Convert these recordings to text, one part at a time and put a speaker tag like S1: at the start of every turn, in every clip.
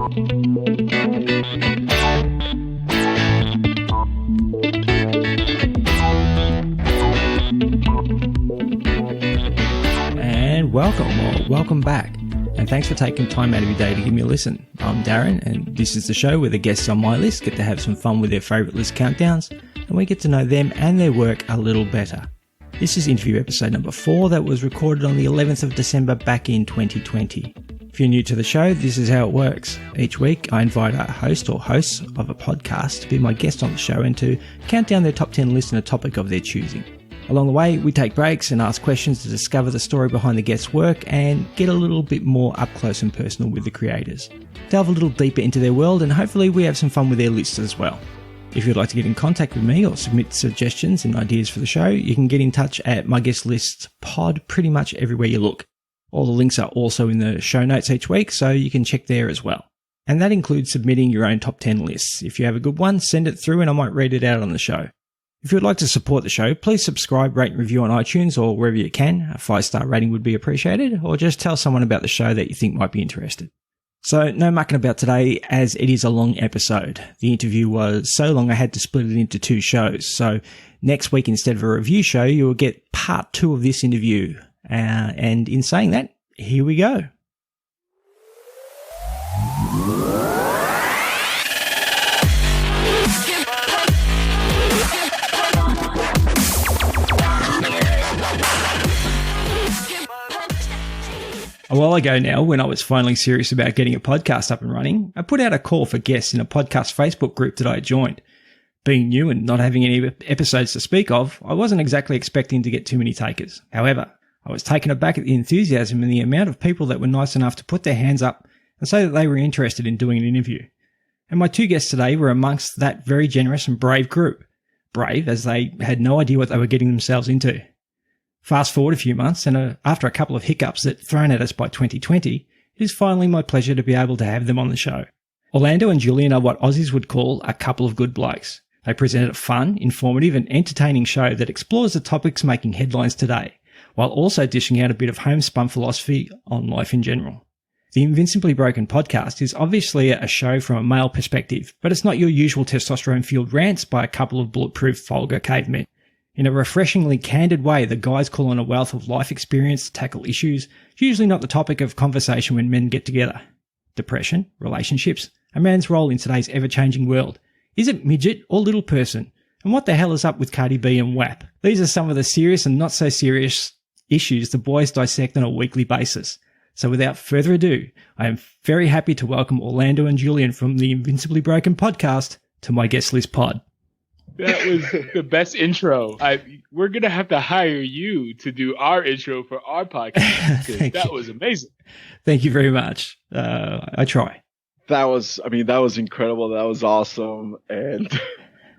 S1: And welcome back. And thanks for taking time out of your day to give me a listen. I'm Darren, and this is the show where the guests on my list get to have some fun with their favourite list countdowns, and we get to know them and their work a little better. This is interview episode number 4 that was recorded on the 11th of December back in 2020. If you're new to the show, this is how it works. Each week, I invite a host or hosts of a podcast to be my guest on the show and to count down their top 10 list and a topic of their choosing. Along the way, we take breaks and ask questions to discover the story behind the guest's work and get a little bit more up close and personal with the creators. Delve a little deeper into their world, and hopefully we have some fun with their lists as well. If you'd like to get in contact with me or submit suggestions and ideas for the show, you can get in touch at my guest list pod pretty much everywhere you look. All the links are also in the show notes each week, so you can check there as well. And that includes submitting your own top 10 lists. If you have a good one, send it through and I might read it out on the show. If you would like to support the show, please subscribe, rate and review on iTunes or wherever you can. A 5-star rating would be appreciated, or just tell someone about the show that you think might be interested. So no mucking about today, as it is a long episode. The interview was so long I had to split it into 2 shows. So next week, instead of a review show, you will get part 2 of this interview. And in saying that, here we go. A while ago now, when I was finally serious about getting a podcast up and running, I put out a call for guests in a podcast Facebook group that I joined. Being new and not having any episodes to speak of, I wasn't exactly expecting to get too many takers. However, I was taken aback at the enthusiasm and the amount of people that were nice enough to put their hands up and say that they were interested in doing an interview. And my 2 guests today were amongst that very generous and brave group. Brave, as they had no idea what they were getting themselves into. Fast forward a few months, and after a couple of hiccups that thrown at us by 2020, it is finally my pleasure to be able to have them on the show. Orlando and Julian are what Aussies would call a couple of good blokes. They presented a fun, informative and entertaining show that explores the topics making headlines today, while also dishing out a bit of homespun philosophy on life in general. The Invincibly Broken Podcast is obviously a show from a male perspective, but it's not your usual testosterone-fueled rants by a couple of bulletproof vulgar cavemen. In a refreshingly candid way, the guys call on a wealth of life experience to tackle issues, usually not the topic of conversation when men get together. Depression, relationships, a man's role in today's ever-changing world. Is it midget or little person? And what the hell is up with Cardi B and WAP? These are some of the serious and not so serious issues the boys dissect on a weekly basis. So without further ado, I am very happy to welcome Orlando and Julian from the Invincibly Broken Podcast to my guest list pod.
S2: That was the best intro. We're going to have to hire you to do our intro for our podcast. That was amazing.
S1: Thank you very much. I try.
S3: That was incredible. That was awesome. And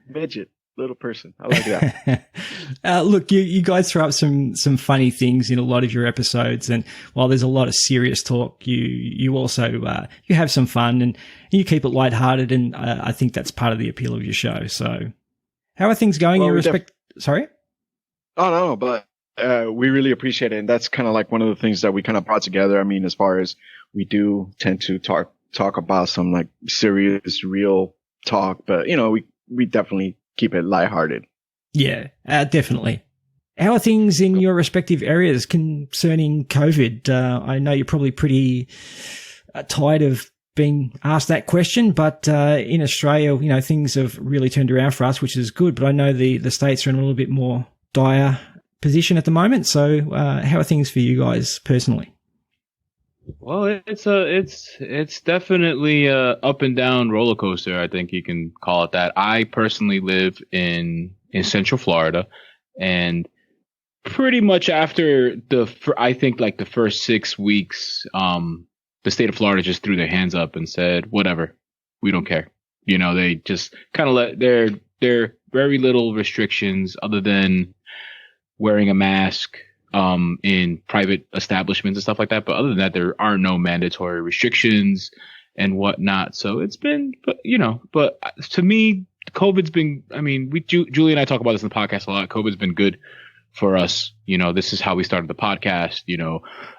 S3: midget, little person. I like that.
S1: Look, you guys throw up some funny things in a lot of your episodes. And while there's a lot of serious talk, you also, you have some fun and you keep it lighthearted. And I think that's part of the appeal of your show. So how are things going in respect? Sorry?
S3: Oh, no, but we really appreciate it. And that's kind of like one of the things that we kind of brought together. I mean, as far as we do tend to talk about some like serious, real talk, but we definitely keep it lighthearted.
S1: Yeah, definitely. How are things in your respective areas concerning COVID? I know you're probably pretty tired of being asked that question, but in Australia, things have really turned around for us, which is good. But I know the States are in a little bit more dire position at the moment. So how are things for you guys personally?
S2: Well, it's definitely a up and down roller coaster. I think you can call it that. I personally live in Central Florida, and pretty much after I think like the first 6 weeks, the state of Florida just threw their hands up and said, whatever, we don't care. They just kind of let their very little restrictions other than wearing a mask in private establishments and stuff like that. But other than that, there are no mandatory restrictions and whatnot. So it's been, but to me, COVID's been, Julie and I talk about this in the podcast a lot. COVID's been good for us. This is how we started the podcast.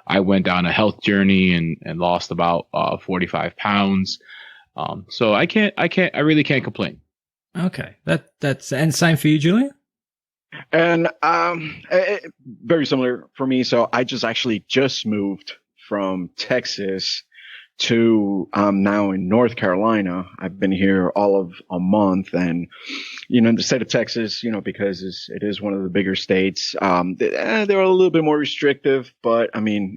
S2: I went down a health journey and lost about 45 pounds. So I really can't complain.
S1: Okay. That's, and same for you, Julian?
S3: And very similar for me. So I just moved from Texas to now in North Carolina. I've been here all of a month, and the state of Texas, because it is one of the bigger states. They're a little bit more restrictive, but I mean,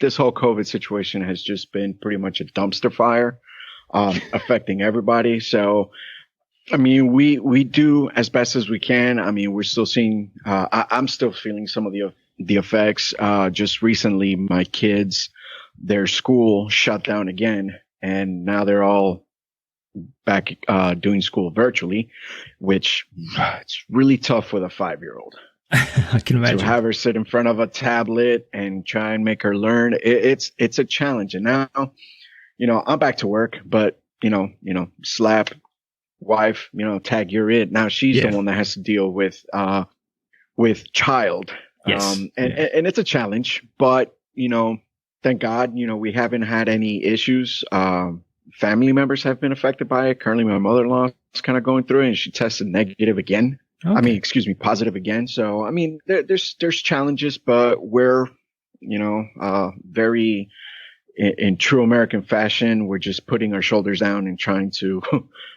S3: this whole COVID situation has just been pretty much a dumpster fire, affecting everybody. So. I mean, we do as best as we can. I mean, we're still seeing, I'm still feeling some of the effects. Just recently, my kids, their school shut down again, and now they're all back, doing school virtually, which it's really tough with a 5-year-old.
S1: I can imagine.
S3: To have her sit in front of a tablet and try and make her learn. It's a challenge. And now, I'm back to work, but, slap, wife, tag, you're it. Now she's the one that has to deal with child.
S1: Yes.
S3: And it's a challenge, but, thank God, we haven't had any issues. Family members have been affected by it. Currently, my mother-in-law is kind of going through it, and she tested negative again. Okay. Positive again. So, I mean, there's challenges, but we're, very in true American fashion, we're just putting our shoulders down and trying to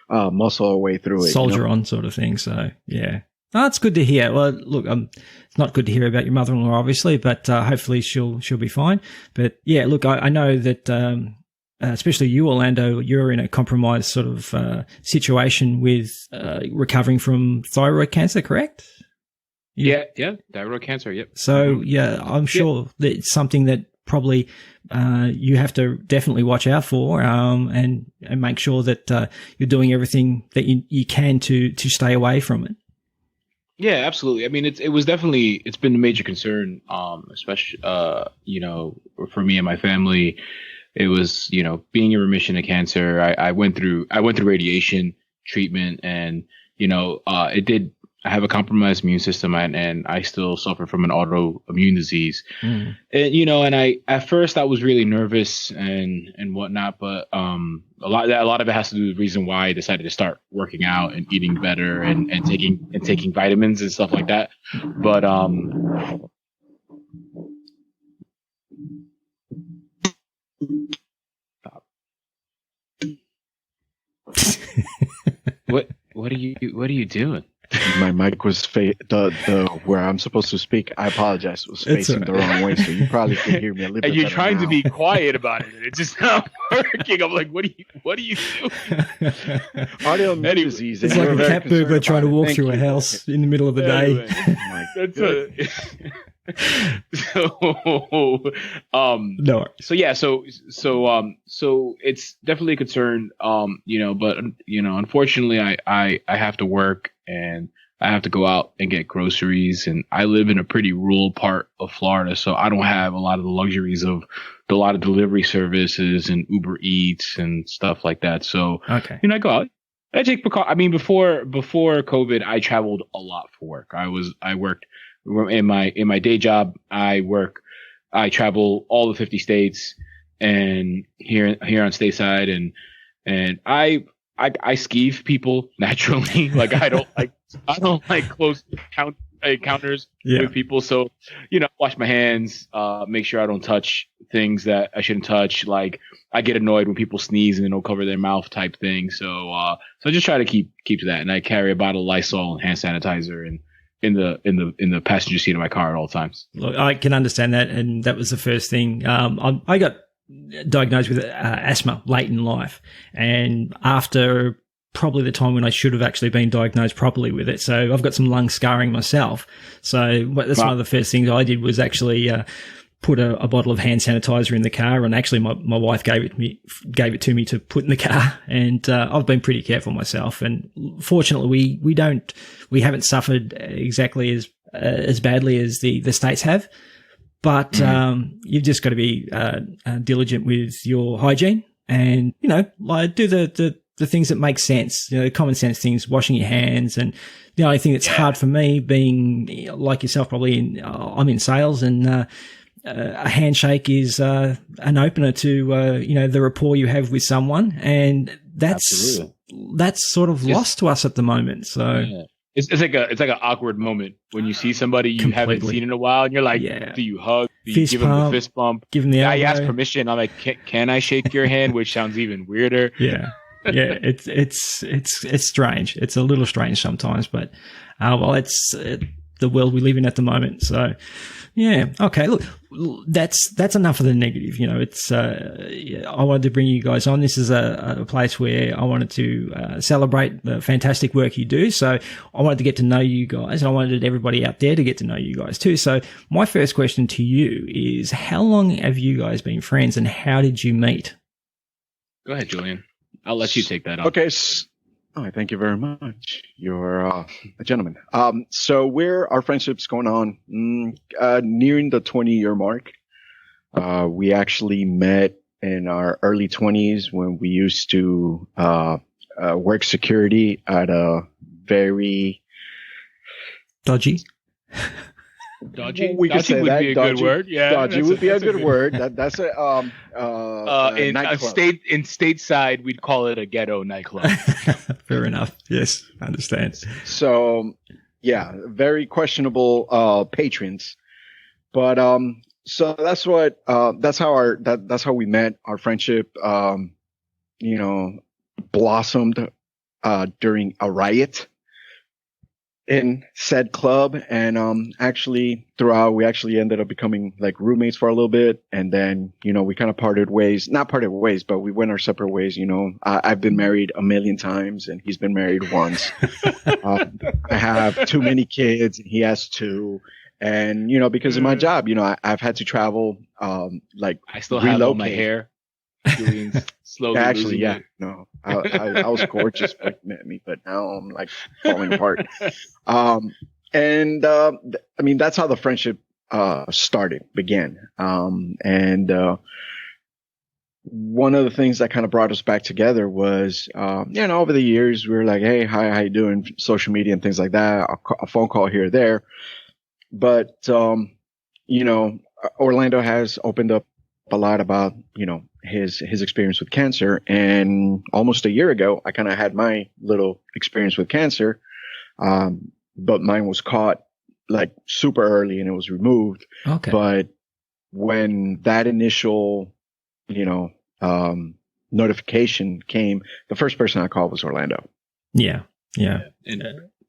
S3: muscle our way through it.
S1: Soldier on sort of thing. So, yeah. Oh, that's good to hear. Well, look, it's not good to hear about your mother-in-law, obviously, but hopefully she'll be fine. But, yeah, look, I know that especially you, Orlando, you're in a compromised sort of situation with recovering from thyroid cancer, correct?
S2: Yeah, thyroid cancer, yep.
S1: So, yeah, I'm sure that it's something that probably you have to definitely watch out for and make sure that you're doing everything that you can to stay away from it.
S2: Yeah, absolutely. I mean, it's been a major concern, especially, for me and my family. It was, being in remission of cancer. I went through radiation treatment, and, I have a compromised immune system, and I still suffer from an autoimmune disease. Mm. And, at first I was really nervous and whatnot, but, a lot of it has to do with the reason why I decided to start working out and eating better and taking vitamins and stuff like that. But, what are you doing?
S3: My mic was the where I'm supposed to speak. I apologize. It was facing the wrong way, so you probably can hear me a little bit.
S2: And you're trying
S3: now.
S2: To be quiet about it, and it's just not working. I'm like, what are you doing?
S3: Autoimmune disease.
S1: It's like a cat burglar trying to walk through a house in the middle of the day.
S2: No. So it's definitely a concern, but unfortunately I have to work and I have to go out and get groceries, and I live in a pretty rural part of Florida, so I don't have a lot of the luxuries of a lot of delivery services and Uber Eats and stuff like that. So,
S1: okay.
S2: I go out. I take precaution. I mean, before COVID, I traveled a lot for work. I worked in my day job. I travel all the 50 states and here on stateside, and I skeeve people naturally. Like I don't like close encounters with people. So, wash my hands, make sure I don't touch things that I shouldn't touch. Like I get annoyed when people sneeze and then they'll cover their mouth type thing. So I just try to keep to that. And I carry a bottle of Lysol and hand sanitizer and in the passenger seat of my car at all times.
S1: Look, I can understand that. And that was the first thing. I got diagnosed with asthma late in life, and after probably the time when I should have actually been diagnosed properly with it. So I've got some lung scarring myself. So that's one of the first things I did was actually put a bottle of hand sanitizer in the car, and actually my wife gave it to me to put in the car, and I've been pretty careful myself, and fortunately we haven't suffered exactly as badly as the states have. But you've just got to be diligent with your hygiene, and like do the the things that make sense, common sense things, washing your hands. And the only thing that's hard for me, being like yourself, probably I'm in sales, and a handshake is an opener to the rapport you have with someone, and that's sort of lost to us at the moment. So
S2: it's like an awkward moment when you see somebody you haven't seen in a while, and you're like, do you hug? Do you give them a fist bump?
S1: Give them the elbow.
S2: I ask permission. I'm like, can I shake your hand? Which sounds even weirder.
S1: Yeah. Yeah, it's strange. It's a little strange sometimes, but it's the world we live in at the moment. So, yeah, okay. Look, that's enough of the negative. It's I wanted to bring you guys on. This is a place where I wanted to celebrate the fantastic work you do. So I wanted to get to know you guys, and I wanted everybody out there to get to know you guys too. So my first question to you is, how long have you guys been friends, and how did you meet?
S2: Go ahead, Julian. I'll let you take that on.
S3: Okay. Thank you very much. You're a gentleman. So our friendship's going on nearing the 20-year mark. We actually met in our early 20s when we used to work security at a very
S2: dodgy.
S3: We could say
S2: would
S3: that.
S2: be a good word. Yeah,
S3: dodgy would be a good word. That's a
S2: in stateside we'd call it a ghetto nightclub.
S1: Fair enough. Yes, I understand.
S3: So very questionable patrons, but so that's how we met. Our friendship blossomed during a riot in said club, and actually throughout we actually ended up becoming like roommates for a little bit, and then we kind of not parted ways, but we went our separate ways. I've been married a million times and he's been married once. I have too many kids and he has two, and because of my job, I've had to travel, like
S2: I still have all my hair. Julian's slowly
S3: actually,
S2: losing it.
S3: no, I was gorgeous when you met me, but now I'm like falling apart. That's how the friendship began. One of the things that kind of brought us back together was, over the years we were like, hey, hi, how you doing? Social media and things like that, a phone call here or there. But Orlando has opened up a lot about his experience with cancer, and almost a year ago I kind of had my little experience with cancer, but mine was caught like super early and it was removed.
S1: Okay.
S3: But when that initial notification came, the first person I called was Orlando.
S1: Yeah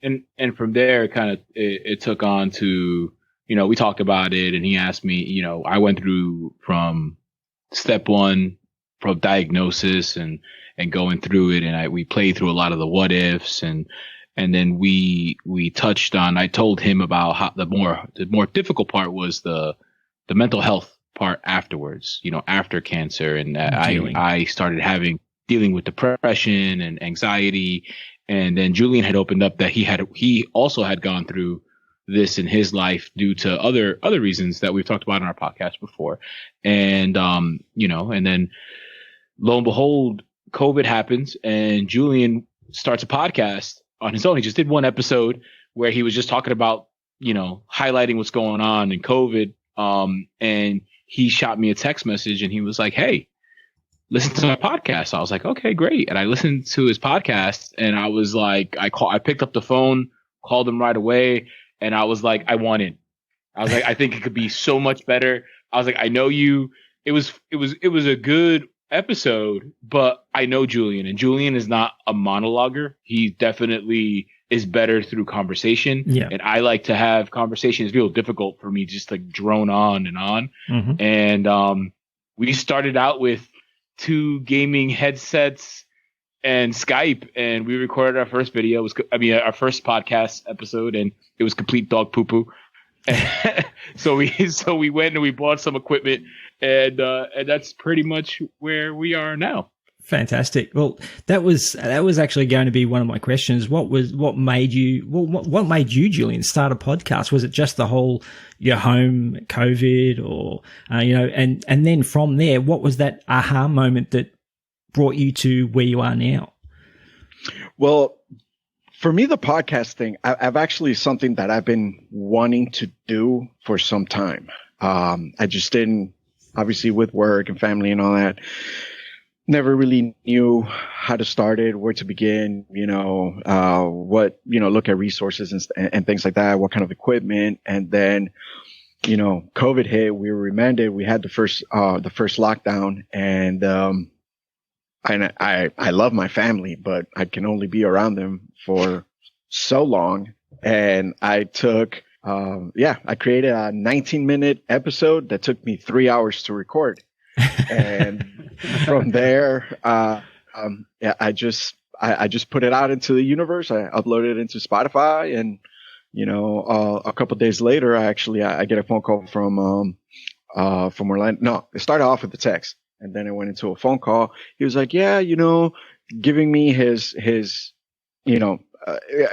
S2: and from there it took on to we talked about it, and he asked me, I went through from step one from diagnosis and going through it. And we played through a lot of the what ifs, and then we touched on, I told him about how the more difficult part was the mental health part afterwards, after cancer. And I started dealing with depression and anxiety. And then Julian had opened up that he also had gone through this in his life due to other reasons that we've talked about on our podcast before. And, and then lo and behold, COVID happens and Julian starts a podcast on his own. He just did one episode where he was just talking about, highlighting what's going on in COVID. And he shot me a text message and he was like, hey, listen to my podcast. I was like, okay, great. And I listened to his podcast and I was like, I picked up the phone, called him right away. And I was like, I want in. I was like, I think it could be so much better. I was like, I know you. It was a good episode, but I know Julian, and Julian is not a monologuer. He definitely is better through conversation.
S1: Yeah.
S2: And I like to have conversations. It's real difficult for me just to drone on and on.
S1: Mm-hmm.
S2: And we started out with 2 gaming headsets and Skype, and we recorded our first video. Our first podcast episode, and it was complete dog poo poo. so we went and we bought some equipment, and that's pretty much where we are now.
S1: Fantastic. Well, that was actually going to be one of my questions. What made you, Julian, start a podcast? Was it just the whole your home COVID, or and then from there, what was that aha moment that brought you to where you are now?
S3: Well, for me, the podcast thing, I've actually something that I've been wanting to do for some time. I just didn't, obviously with work and family and all that, never really knew how to start it, where to begin, what, look at resources and things like that, what kind of equipment. And then, COVID hit, we were remanded. We had the first lockdown, and I love my family, but I can only be around them for so long. And I took, I created a 19-minute episode that took me 3 hours to record. And from there, I just put it out into the universe. I uploaded it into Spotify, and, a couple of days later, I get a phone call from Orlando. No, it started off with the text. And then it went into a phone call. He was like, yeah, giving me his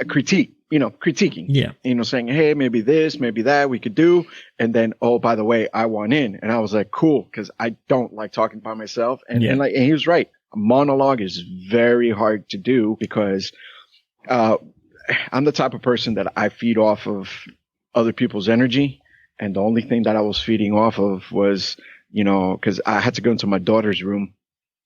S3: critique, critiquing, saying, hey, maybe this, maybe that we could do. And then, oh, by the way, I want in. And I was like, cool. Cause I don't like talking by myself. And he was right. A monologue is very hard to do because, I'm the type of person that I feed off of other people's energy. And the only thing that I was feeding off of was, because I had to go into my daughter's room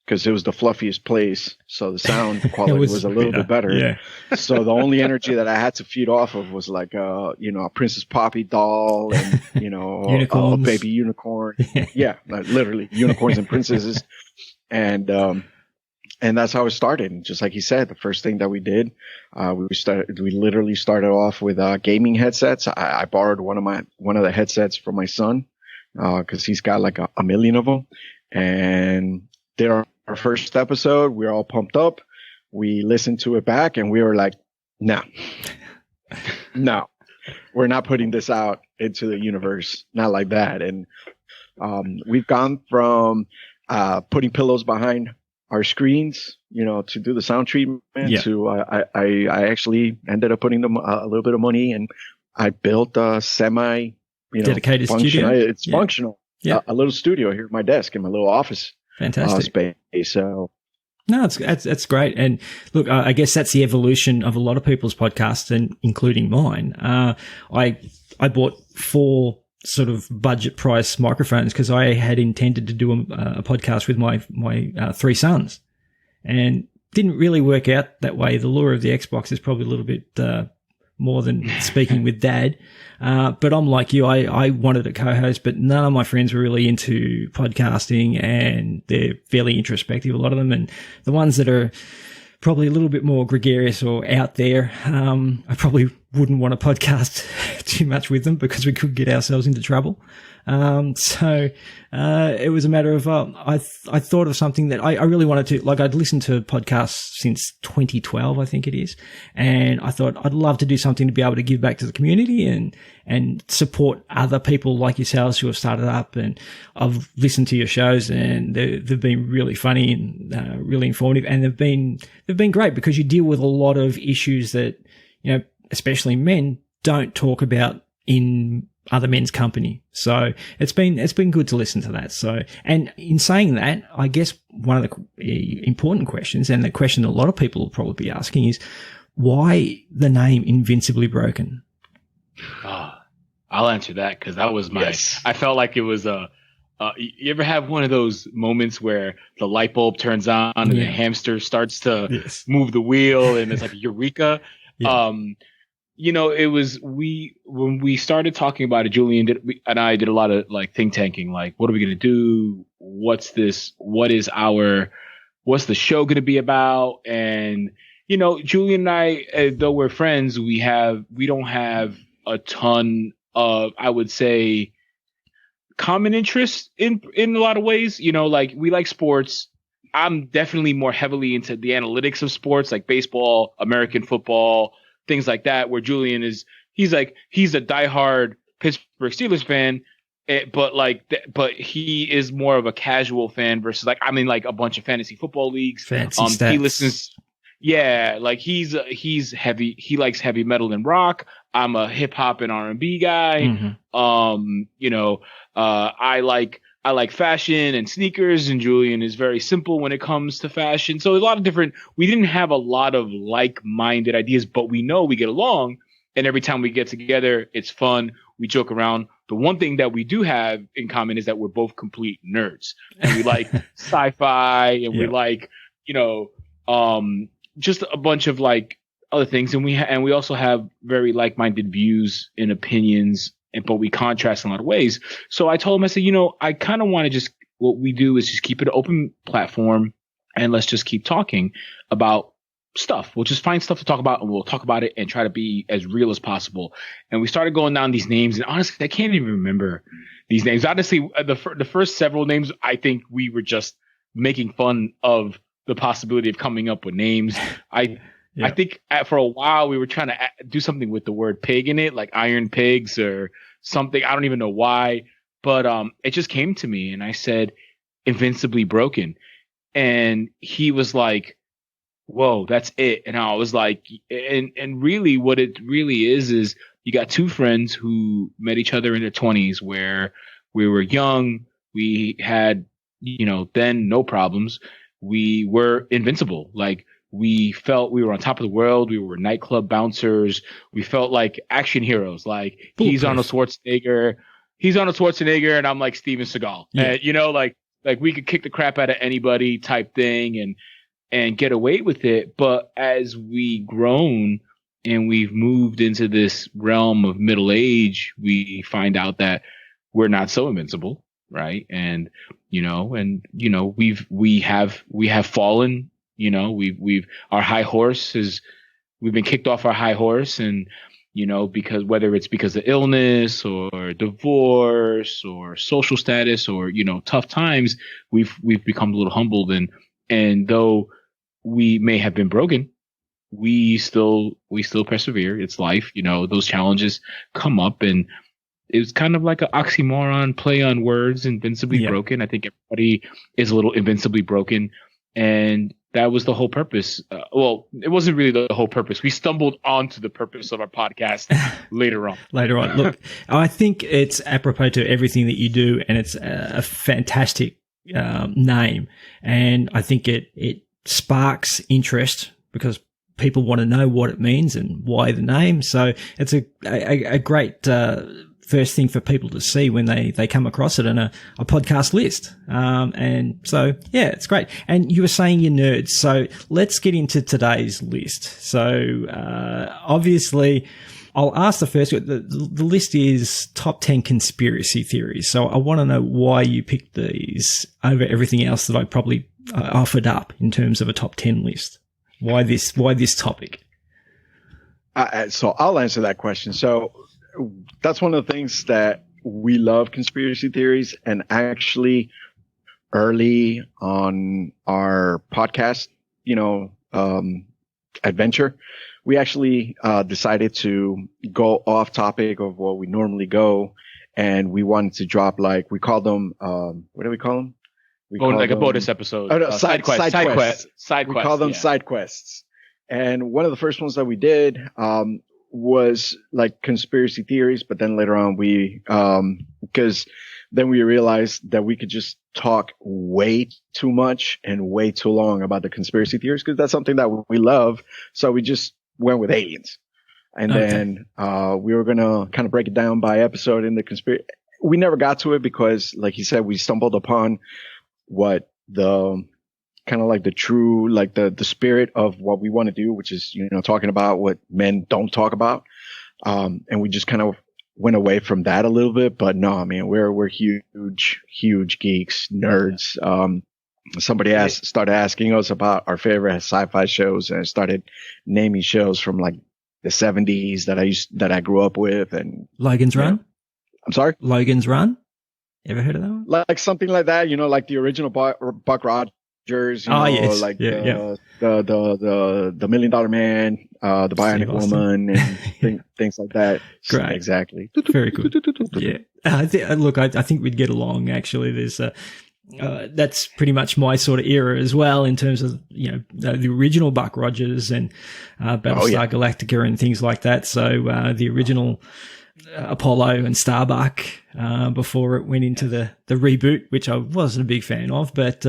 S3: because it was the fluffiest place. So the sound quality was a little bit better. Yeah. So the only energy that I had to feed off of was like, a Princess Poppy doll and, a baby unicorn. Yeah, like literally unicorns and princesses. And that's how it started. And just like he said, the first thing that we did, we literally started off with, gaming headsets. I borrowed one of the headsets from my son. Cause he's got like a million of them, and did our first episode. We were all pumped up. We listened to it back and we were like, no, we're not putting this out into the universe. Not like that. And, we've gone from, putting pillows behind our screens, to do the sound treatment to, I actually ended up putting them a little bit of money, and I built a semi,
S1: dedicated studio.
S3: It's functional. Yeah. A little studio here at my desk in my little office.
S1: Fantastic
S3: space. So
S1: no, that's great. And look, I guess that's the evolution of a lot of people's podcasts, and including mine. I bought 4 sort of budget price microphones because I had intended to do a podcast with my 3 sons, and didn't really work out that way. The lure of the Xbox is probably a little bit more than speaking with Dad. But I'm like you, I wanted a co-host, but none of my friends were really into podcasting, and they're fairly introspective, a lot of them. And the ones that are probably a little bit more gregarious or out there, I probably wouldn't want to podcast too much with them because we could get ourselves into trouble. So it was a matter of, I thought of something that I really wanted to, like, I'd listened to podcasts since 2012, I think it is. And I thought I'd love to do something to be able to give back to the community and support other people like yourselves who have started up. And I've listened to your shows, and they've been really funny and really informative. And they've been great because you deal with a lot of issues that, especially men don't talk about in other men's company. So it's been good to listen to that. So, and in saying that, I guess one of the important questions, and the question a lot of people will probably be asking, is why the name Invincibly Broken?
S2: I'll answer that because that was I felt like it was you ever have one of those moments where the light bulb turns on and the hamster starts to move the wheel, and it's like eureka? Yeah. It was when we started talking about it, Julian and I did a lot of like think tanking, like, what are we going to do? What's this? What's the show going to be about? And, Julian and I, though we're friends, we don't have a ton of, I would say, common interests in a lot of ways. Like, we like sports. I'm definitely more heavily into the analytics of sports, like baseball, American football, things like that, where Julian he's a diehard Pittsburgh Steelers fan, but he is more of a casual fan versus like, I'm in like a bunch of fantasy football leagues.
S1: Fancy stats.
S2: He listens. Yeah. Like he's heavy. He likes heavy metal and rock. I'm a hip hop and R&B guy. Mm-hmm. I I like fashion and sneakers, and Julian is very simple when it comes to fashion. So a lot of different, we didn't have a lot of like-minded ideas, but we know we get along. And every time we get together, it's fun. We joke around. The one thing that we do have in common is that we're both complete nerds. And we like sci-fi, and we like, just a bunch of like other things. And we also have very like-minded views and opinions, but we contrast in a lot of ways. So I told him, I said, I kind of want to just, what we do is just keep it an open platform, and let's just keep talking about stuff. We'll just find stuff to talk about, and we'll talk about it and try to be as real as possible. And we started going down these names, and honestly, I can't even remember these names. Honestly, the first several names, I think we were just making fun of the possibility of coming up with names. I think for a while we were trying to do something with the word pig in it, like Iron Pigs or something. I don't even know why, but it just came to me, and I said, Invincibly Broken. And he was like, whoa, that's it. And I was like, and really what it really is you got two friends who met each other in their 20s, where we were young. We had, then no problems. We were invincible. Like, we felt we were on top of the world. We were nightclub bouncers. We felt like action heroes. Like, he's Arnold Schwarzenegger, and I'm like Steven Seagal.
S1: Yeah.
S2: And, like we could kick the crap out of anybody type thing and get away with it. But as we grown and we've moved into this realm of middle age, we find out that we're not so invincible, right? And we have fallen. We've our high horse we've been kicked off our high horse, and because whether it's because of illness or divorce or social status or tough times, we've become a little humbled, and though we may have been broken, we still persevere. It's life. Those challenges come up, and it was kind of like an oxymoron, play on words, invincibly broken. I think everybody is a little invincibly broken, and that was the whole purpose. Well, it wasn't really the whole purpose. We stumbled onto the purpose of our podcast later on.
S1: Look, I think it's apropos to everything that you do, and it's a fantastic name. And I think it sparks interest because people want to know what it means and why the name. So it's a great first thing for people to see when they come across it in a podcast list. And so, yeah, it's great. And you were saying you're nerds. So let's get into today's list. So, obviously, I'll ask the first, the list is top 10 conspiracy theories. So I want to know why you picked these over everything else that I probably offered up in terms of a top 10 list. Why this topic?
S3: So I'll answer that question. So that's one of the things that we love conspiracy theories, and actually early on our podcast, adventure, we actually decided to go off topic of what we normally go, and we wanted to drop, like, we call them, what do we call them?
S2: A bonus episode.
S3: Oh, no, side quests.
S2: We
S3: call them side quests. And one of the first ones that we did, was like conspiracy theories, but then later on because then we realized that we could just talk way too much and way too long about the conspiracy theories, because that's something that we love. So we just went with aliens. And then we were going to kind of break it down by episode in the conspiracy. We never got to it because, like you said, we stumbled upon what the kind of like the true, like the spirit of what we want to do, which is, talking about what men don't talk about. And we just kind of went away from that a little bit, but no, I mean, we're huge geeks, nerds. Somebody started asking us about our favorite sci-fi shows, and started naming shows from like the 70s that I grew up with. And
S1: Logan's Run.
S3: I'm sorry?
S1: Logan's Run. Ever heard of that one?
S3: Like something like that, like the original Buck Rogers.
S1: Yes.
S3: Like the $1 Million Man, the Bionic Woman, and things like that.
S1: Great.
S3: Exactly.
S1: Very good. Yeah. I think we'd get along, actually. There's that's pretty much my sort of era as well, in terms of, the original Buck Rogers and Battlestar Galactica and things like that. So the original Apollo and Starbuck before it went into the reboot, which I wasn't a big fan of. But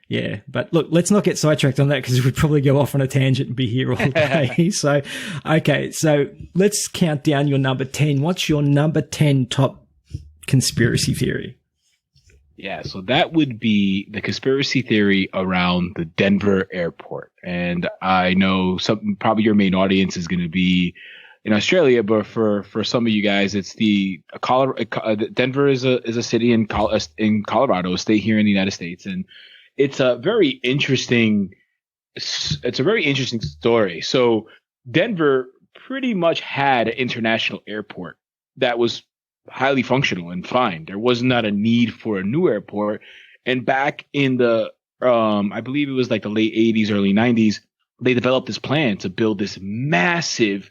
S1: yeah, but look, let's not get sidetracked on that because we'd probably go off on a tangent and be here all day. So, okay, so let's count down your number 10. What's your number 10 top conspiracy theory?
S2: Yeah, so that would be the conspiracy theory around the Denver airport. And I know probably your main audience is going to be in Australia, but for some of you guys, it's Denver is a city in Colorado, a state here in the United States, and it's a very interesting story. So Denver pretty much had an international airport that was highly functional and fine. There was not a need for a new airport. And back in the I believe it was like the late 80s, early 90s, they developed this plan to build this massive,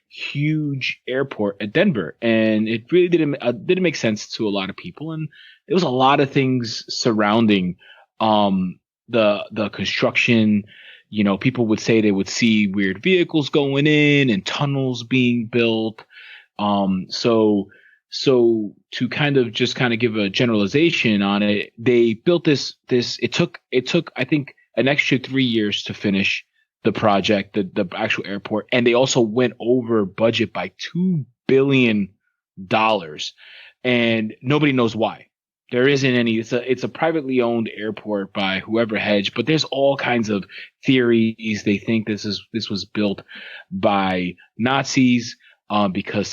S2: huge airport at Denver, and it really didn't make sense to a lot of people, and there was a lot of things surrounding the construction. You know, people would say they would see weird vehicles going in and tunnels being built. So to kind of give a generalization on it, they built this. It took I think an extra 3 years to finish the project, the actual airport, and they also went over budget by $2 billion, and nobody knows why. There isn't any. It's a privately owned airport by whoever hedged, but there's all kinds of theories. They think this was built by Nazis because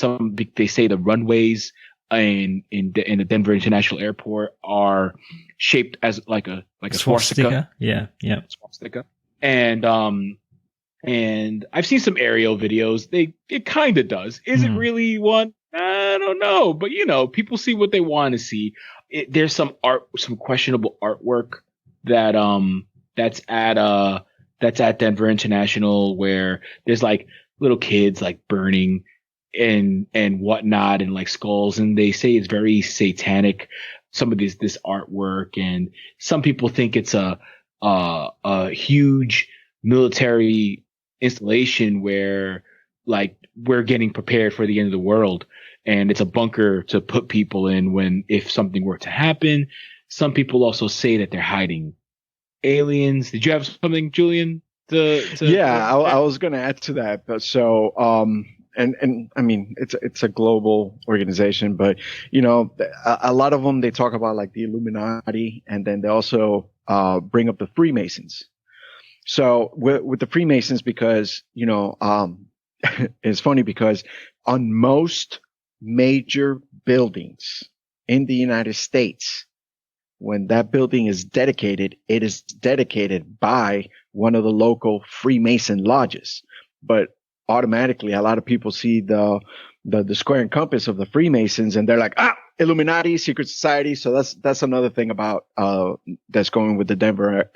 S2: they say the runways in the Denver International Airport are shaped as like a swastika.
S1: Yeah.
S2: Swastika. And I've seen some aerial videos. It kind of does. Is it really one? I don't know. But people see what they want to see. There's some questionable artwork that's at Denver International, where there's like little kids like burning and whatnot, and like skulls, and they say it's very satanic. Some of this artwork, and some people think it's a huge military installation where like we're getting prepared for the end of the world, and it's a bunker to put people in if something were to happen. Some people also say that they're hiding aliens. Did you have something, Julian?
S3: Yeah, I was going to add to that. But so, and I mean, it's a global organization, but a lot of them, they talk about like the Illuminati, and then they also bring up the Freemasons. So with the Freemasons, because it's funny because on most major buildings in the United States, when that building is dedicated, it is dedicated by one of the local Freemason lodges. But automatically, a lot of people see the square and compass of the Freemasons, and they're like, Illuminati, secret society. So that's another thing about that's going with the Denver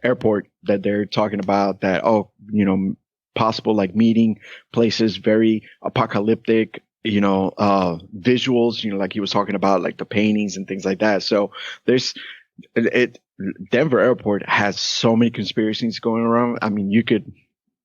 S3: airport that they're talking about, that possible like meeting places, very apocalyptic, visuals, like he was talking about, like the paintings and things like that. So Denver airport has so many conspiracies going around. I mean, you could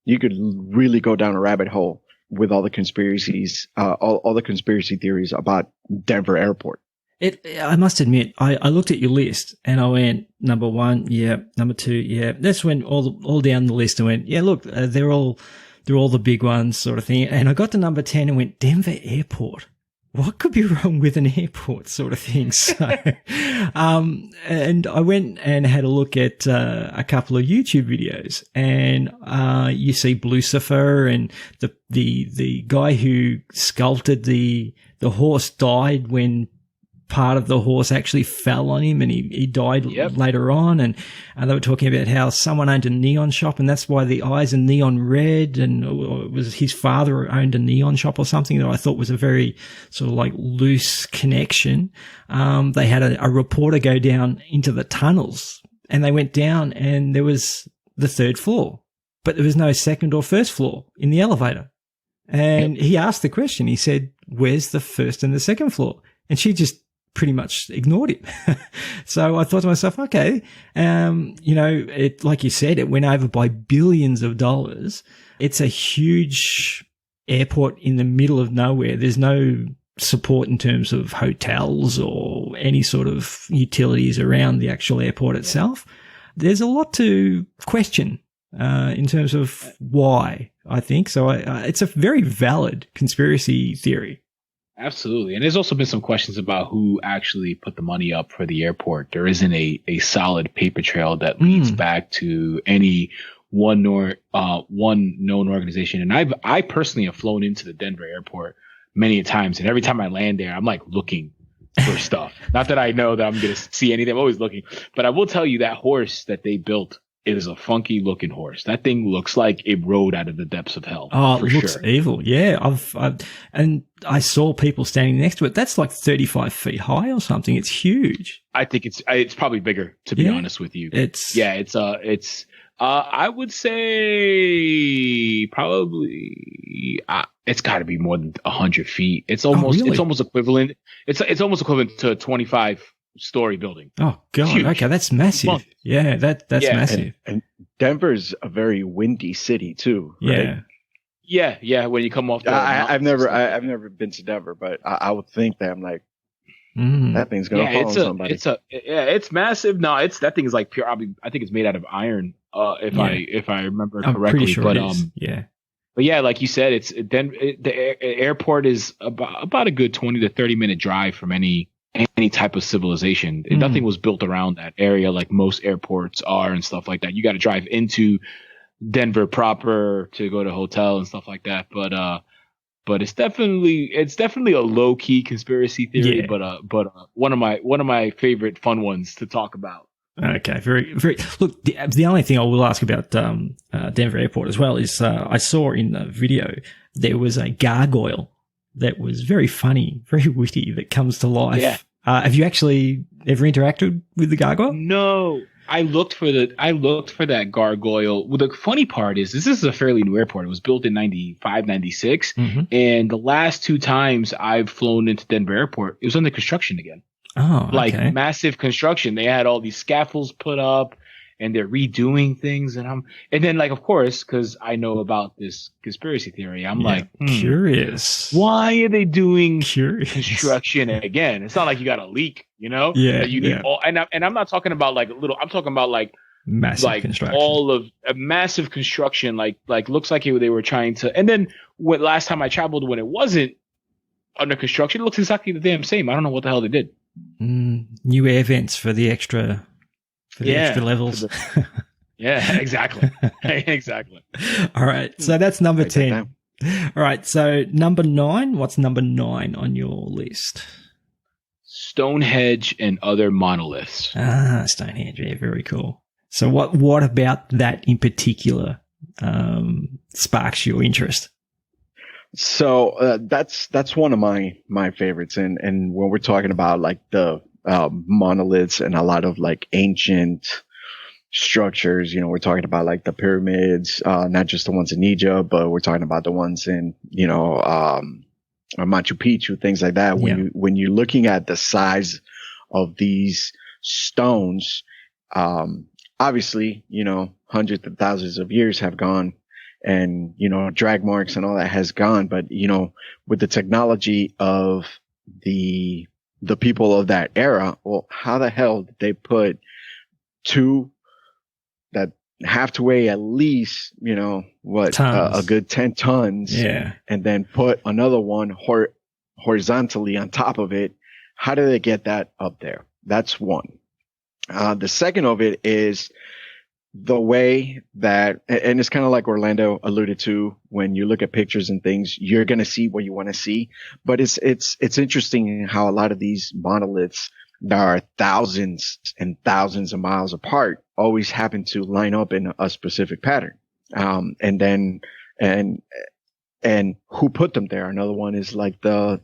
S3: really go down a rabbit hole with all the conspiracies, all the conspiracy theories about Denver airport.
S1: I must admit, I looked at your list and I went, number 1, yeah, number 2, yeah. That's when all down the list I went, yeah, look, they're all the big ones, sort of thing. And I got to number 10 and went, Denver airport. What could be wrong with an airport, sort of thing? So, and I went and had a look at a couple of YouTube videos, and you see Lucifer, and the guy who sculpted the horse died when part of the horse actually fell on him, and he died later on. And they were talking about how someone owned a neon shop, and that's why the eyes are neon red, and it was his father owned a neon shop or something, that I thought was a very sort of like loose connection. They had a reporter go down into the tunnels, and they went down, and there was the 3rd floor, but there was no 2nd or 1st floor in the elevator. And he asked the question, he said, where's the 1st and the 2nd floor? And she just pretty much ignored him. So I thought to myself, okay, it, like you said, it went over by billions of dollars. It's a huge airport in the middle of nowhere. There's no support in terms of hotels or any sort of utilities around the actual airport itself. There's a lot to question in terms of why, I think. So it's a very valid conspiracy theory.
S2: Absolutely. And there's also been some questions about who actually put the money up for the airport. There isn't a solid paper trail that leads back to any one known organization. And I personally have flown into the Denver airport many times, and every time I land there, I'm like looking for stuff. Not that I know that I'm going to see anything. I'm always looking. But I will tell you that horse that they built, it is a funky looking horse. That thing looks like it rode out of the depths of hell.
S1: Oh, it looks evil. Yeah. And I saw people standing next to it. That's like 35 feet high or something. It's huge.
S2: I think it's probably bigger, to be honest with you. I would say probably it's got to be more than 100 feet. It's almost
S1: really?
S2: It's almost equivalent. It's almost equivalent to a 25-story building.
S1: Oh God!
S2: Huge.
S1: Okay, that's massive.
S2: Month.
S1: Yeah, that's massive.
S3: And Denver's a very windy city too. Right?
S2: Yeah. When you come off,
S3: I've never been to Denver, but I would think that I'm like. That thing's gonna fall on somebody.
S2: It's massive. No, that thing is like pure. I think it's made out of iron. If I remember correctly,
S1: I'm pretty sure
S2: but
S1: it is. Yeah.
S2: But yeah, like you said, the airport is about a good 20 to 30 minute drive from any type of civilization. Nothing was built around that area like most airports are and stuff like that. You got to drive into Denver proper to go to a hotel and stuff like that. But it's definitely a low key conspiracy theory, but one of my favorite fun ones to talk about.
S1: Okay, very, very. Look, the only thing I will ask about Denver Airport as well is I saw in the video there was a gargoyle that was very funny, very witty, that comes to life.
S2: Yeah.
S1: Have you actually ever interacted with the gargoyle?
S2: No. I looked for that gargoyle. Well, the funny part is this is a fairly new airport. It was built in 95, 96. And the last two times I've flown into Denver Airport, it was under construction again.
S1: Oh, okay.
S2: Like massive construction. They had all these scaffolds put up and they're redoing things. And then like, of course, cause I know about this conspiracy theory, I'm like,
S1: curious.
S2: Why are they doing construction again? It's not like you got a leak, you know?
S1: Yeah.
S2: You need and I'm not talking about like little, I'm talking about like
S1: massive construction.
S2: All of a massive construction, like looks like they were trying to, and then last time I traveled when it wasn't under construction, it looks exactly the damn same. I don't know what the hell they did.
S1: New air vents for the extra levels.
S2: Yeah, exactly. Exactly.
S1: All right. So that's number 10. All right. So number 9, what's number 9 on your list?
S2: Stonehenge and other monoliths.
S1: Stonehenge. Yeah, very cool. So what about that in particular sparks your interest?
S3: So that's one of my favorites, and when we're talking about like the monoliths and a lot of like ancient structures, you know, we're talking about like the pyramids, not just the ones in Egypt, but we're talking about the ones in Machu Picchu, things like that. When you're looking at the size of these stones, obviously, you know, hundreds of thousands of years have gone. And, you know, drag marks and all that has gone. But, you know, with the technology of the people of that era, well, how the hell did they put two that have to weigh at least, you know, a good 10 tons.
S1: Yeah.
S3: And then put another one horizontally on top of it. How did they get that up there? That's one. The second of it is the way that, and it's kind of like Orlando alluded to, when you look at pictures and things, you're going to see what you want to see. But it's interesting how a lot of these monoliths that are thousands and thousands of miles apart always happen to line up in a specific pattern. And who put them there? Another one is like the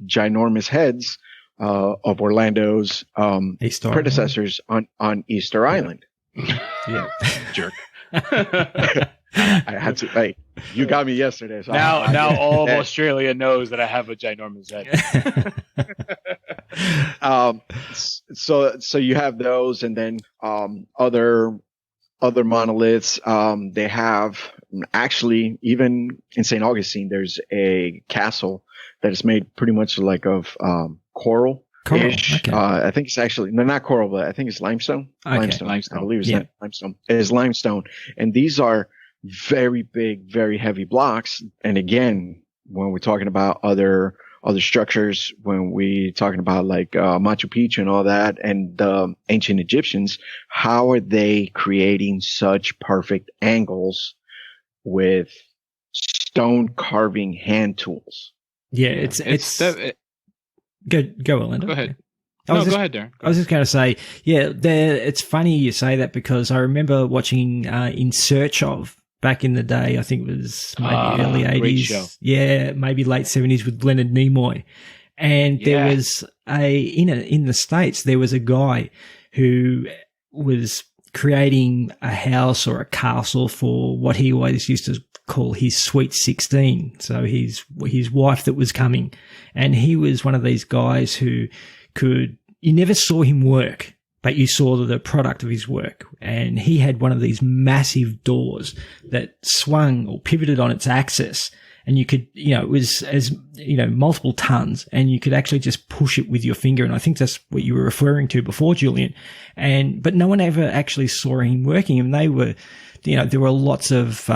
S3: ginormous heads, of Orlando's, predecessors on Easter Island.
S2: Yeah, jerk.
S3: I had to. Hey, you got me yesterday. So
S2: now all of Australia knows that I have a ginormous head.
S3: So you have those, and then other other monoliths. They have actually, even in St. Augustine, there's a castle that is made pretty much like of coral.
S1: Okay.
S3: I think it's actually, no, not coral, but I think it's limestone.
S1: Okay.
S3: Limestone. I believe it's
S1: Yeah.
S3: limestone. It is limestone. And these are very big, very heavy blocks. And again, when we're talking about other structures, when we're talking about like Machu Picchu and all that, and ancient Egyptians, how are they creating such perfect angles with stone carving hand tools?
S1: Yeah, Go, Orlando.
S2: Go ahead.
S1: Go ahead,
S2: Darren.
S1: I was just going to say, yeah, it's funny you say that, because I remember watching In Search Of back in the day. I think it was maybe early 80s.
S2: Great show.
S1: Yeah, maybe late 70s with Leonard Nimoy. And there was in the States, there was a guy who was creating a house or a castle for what he always used to call his Sweet 16. So his wife that was coming. And he was one of these guys who you never saw him work, but you saw the product of his work. And he had one of these massive doors that swung or pivoted on its axis. And you could, it was multiple tons, and you could actually just push it with your finger. And I think that's what you were referring to before, Julian. But no one ever actually saw him working. And they were, there were lots of,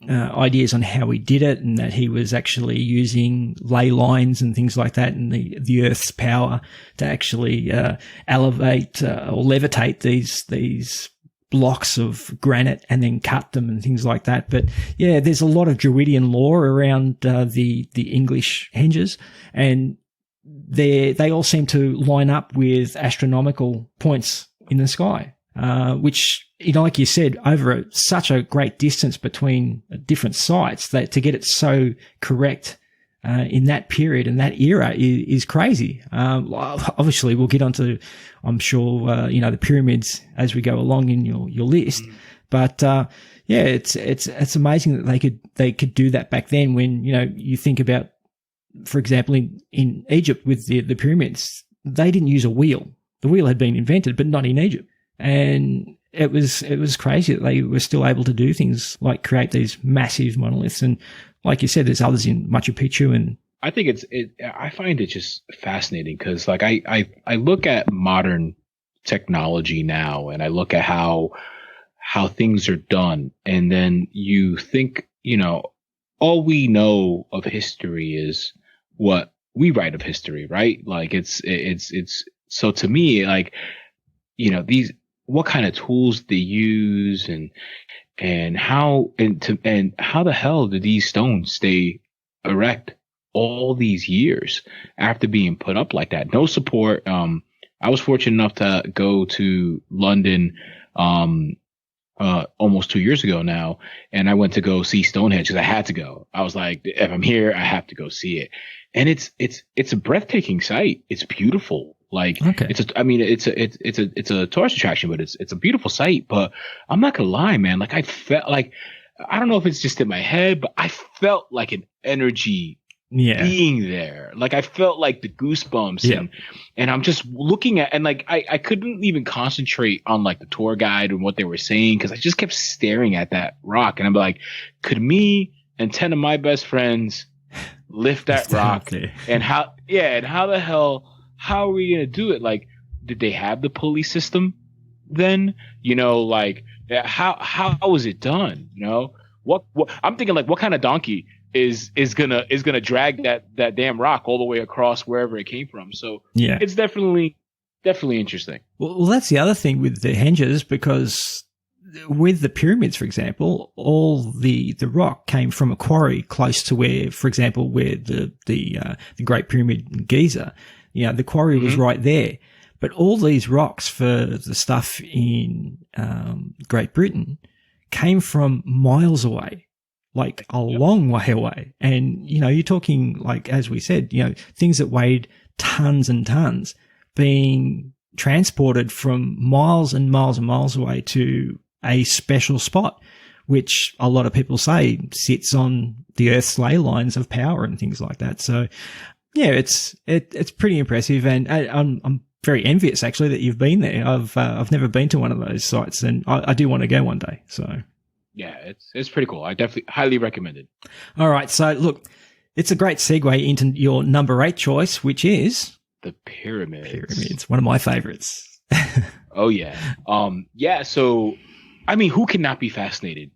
S1: ideas on how he did it, and that he was actually using ley lines and things like that, and the Earth's power to actually elevate or levitate these blocks of granite and then cut them and things like that. But yeah, there's a lot of Druidian lore around the English henges, and they all seem to line up with astronomical points in the sky, which, like you said, over such a great distance between different sites, that to get it so correct in that period and that era is crazy. Obviously, we'll get onto, I'm sure, the pyramids as we go along in your list. But yeah, it's amazing that they could do that back then. When you think about, for example, in Egypt with the pyramids, they didn't use a wheel. The wheel had been invented, but not in Egypt, and it was crazy that they were still able to do things like create these massive monoliths. And like you said, there's others in Machu Picchu. And
S2: I think I find it just fascinating, because like I look at modern technology now, and I look at how things are done, and then you think, all we know of history is what we write of history, right? Like it's so to me, like, what kind of tools they use, and how the hell did these stones stay erect all these years after being put up like that? No support. I was fortunate enough to go to London almost 2 years ago now, and I went to go see Stonehenge because I had to go. I was like, if I'm here, I have to go see it. And it's a breathtaking sight. It's beautiful. Like,
S1: okay.
S2: It's a tourist attraction, but it's a beautiful sight. But I'm not gonna lie, man. Like, I felt like, I don't know if it's just in my head, but I felt like an energy being there. Like, I felt like the goosebumps, and I'm just looking at, and like, I couldn't even concentrate on like the tour guide and what they were saying, because I just kept staring at that rock, and I'm like, could me and 10 of my best friends lift that rock? And how the hell, how are we going to do it? Like, did they have the pulley system then? Like, how was it done? What I'm thinking, like, what kind of donkey is gonna drag that damn rock all the way across wherever it came from? So yeah, it's definitely interesting.
S1: Well, that's the other thing with the henges, because with the pyramids, for example, all the rock came from a quarry close to where, for example, where the Great Pyramid in Giza, the quarry was right there. But all these rocks for the stuff in Great Britain came from miles away, like a long way away. And, you're talking, like, as we said, things that weighed tons and tons being transported from miles and miles and miles away to a special spot, which a lot of people say sits on the Earth's ley lines of power and things like that. So, yeah, it's pretty impressive. And I'm very envious actually that you've been there. I've never been to one of those sites, and I do want to go one day. So
S2: yeah, it's pretty cool. I definitely highly recommend it.
S1: All right, so look, it's a great segue into your number 8 choice, which is
S2: the pyramids.
S1: Pyramids, one of my favorites.
S2: Oh yeah, yeah. So, I mean, who cannot be fascinated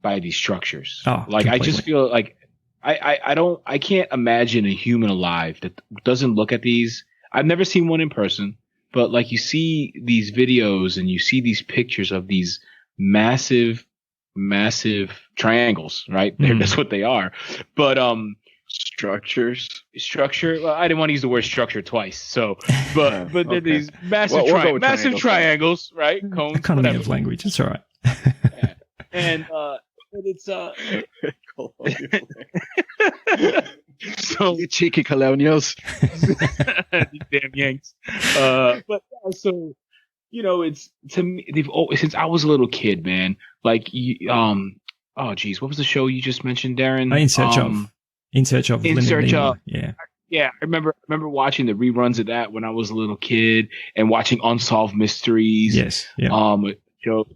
S2: by these structures?
S1: Oh,
S2: like
S1: completely.
S2: I just feel like I can't imagine a human alive that doesn't look at these. I've never seen one in person, but like you see these videos and you see these pictures of these massive triangles, right? That's what they are. But structure. Well, I didn't want to use the word structure twice. So, but
S3: okay.
S2: they're these massive triangles, right? Cones,
S1: Economy
S2: whatever.
S1: of language. It's all right.
S2: Yeah. And but it's so
S3: you cheeky colonials.
S2: these damn Yanks. But yeah, so it's to me they've always, since I was a little kid, man. Like oh geez, what was the show you just mentioned, Darren?
S1: In Search of. Yeah.
S2: Yeah, I remember watching the reruns of that when I was a little kid, and watching Unsolved Mysteries.
S1: Yes. Yeah.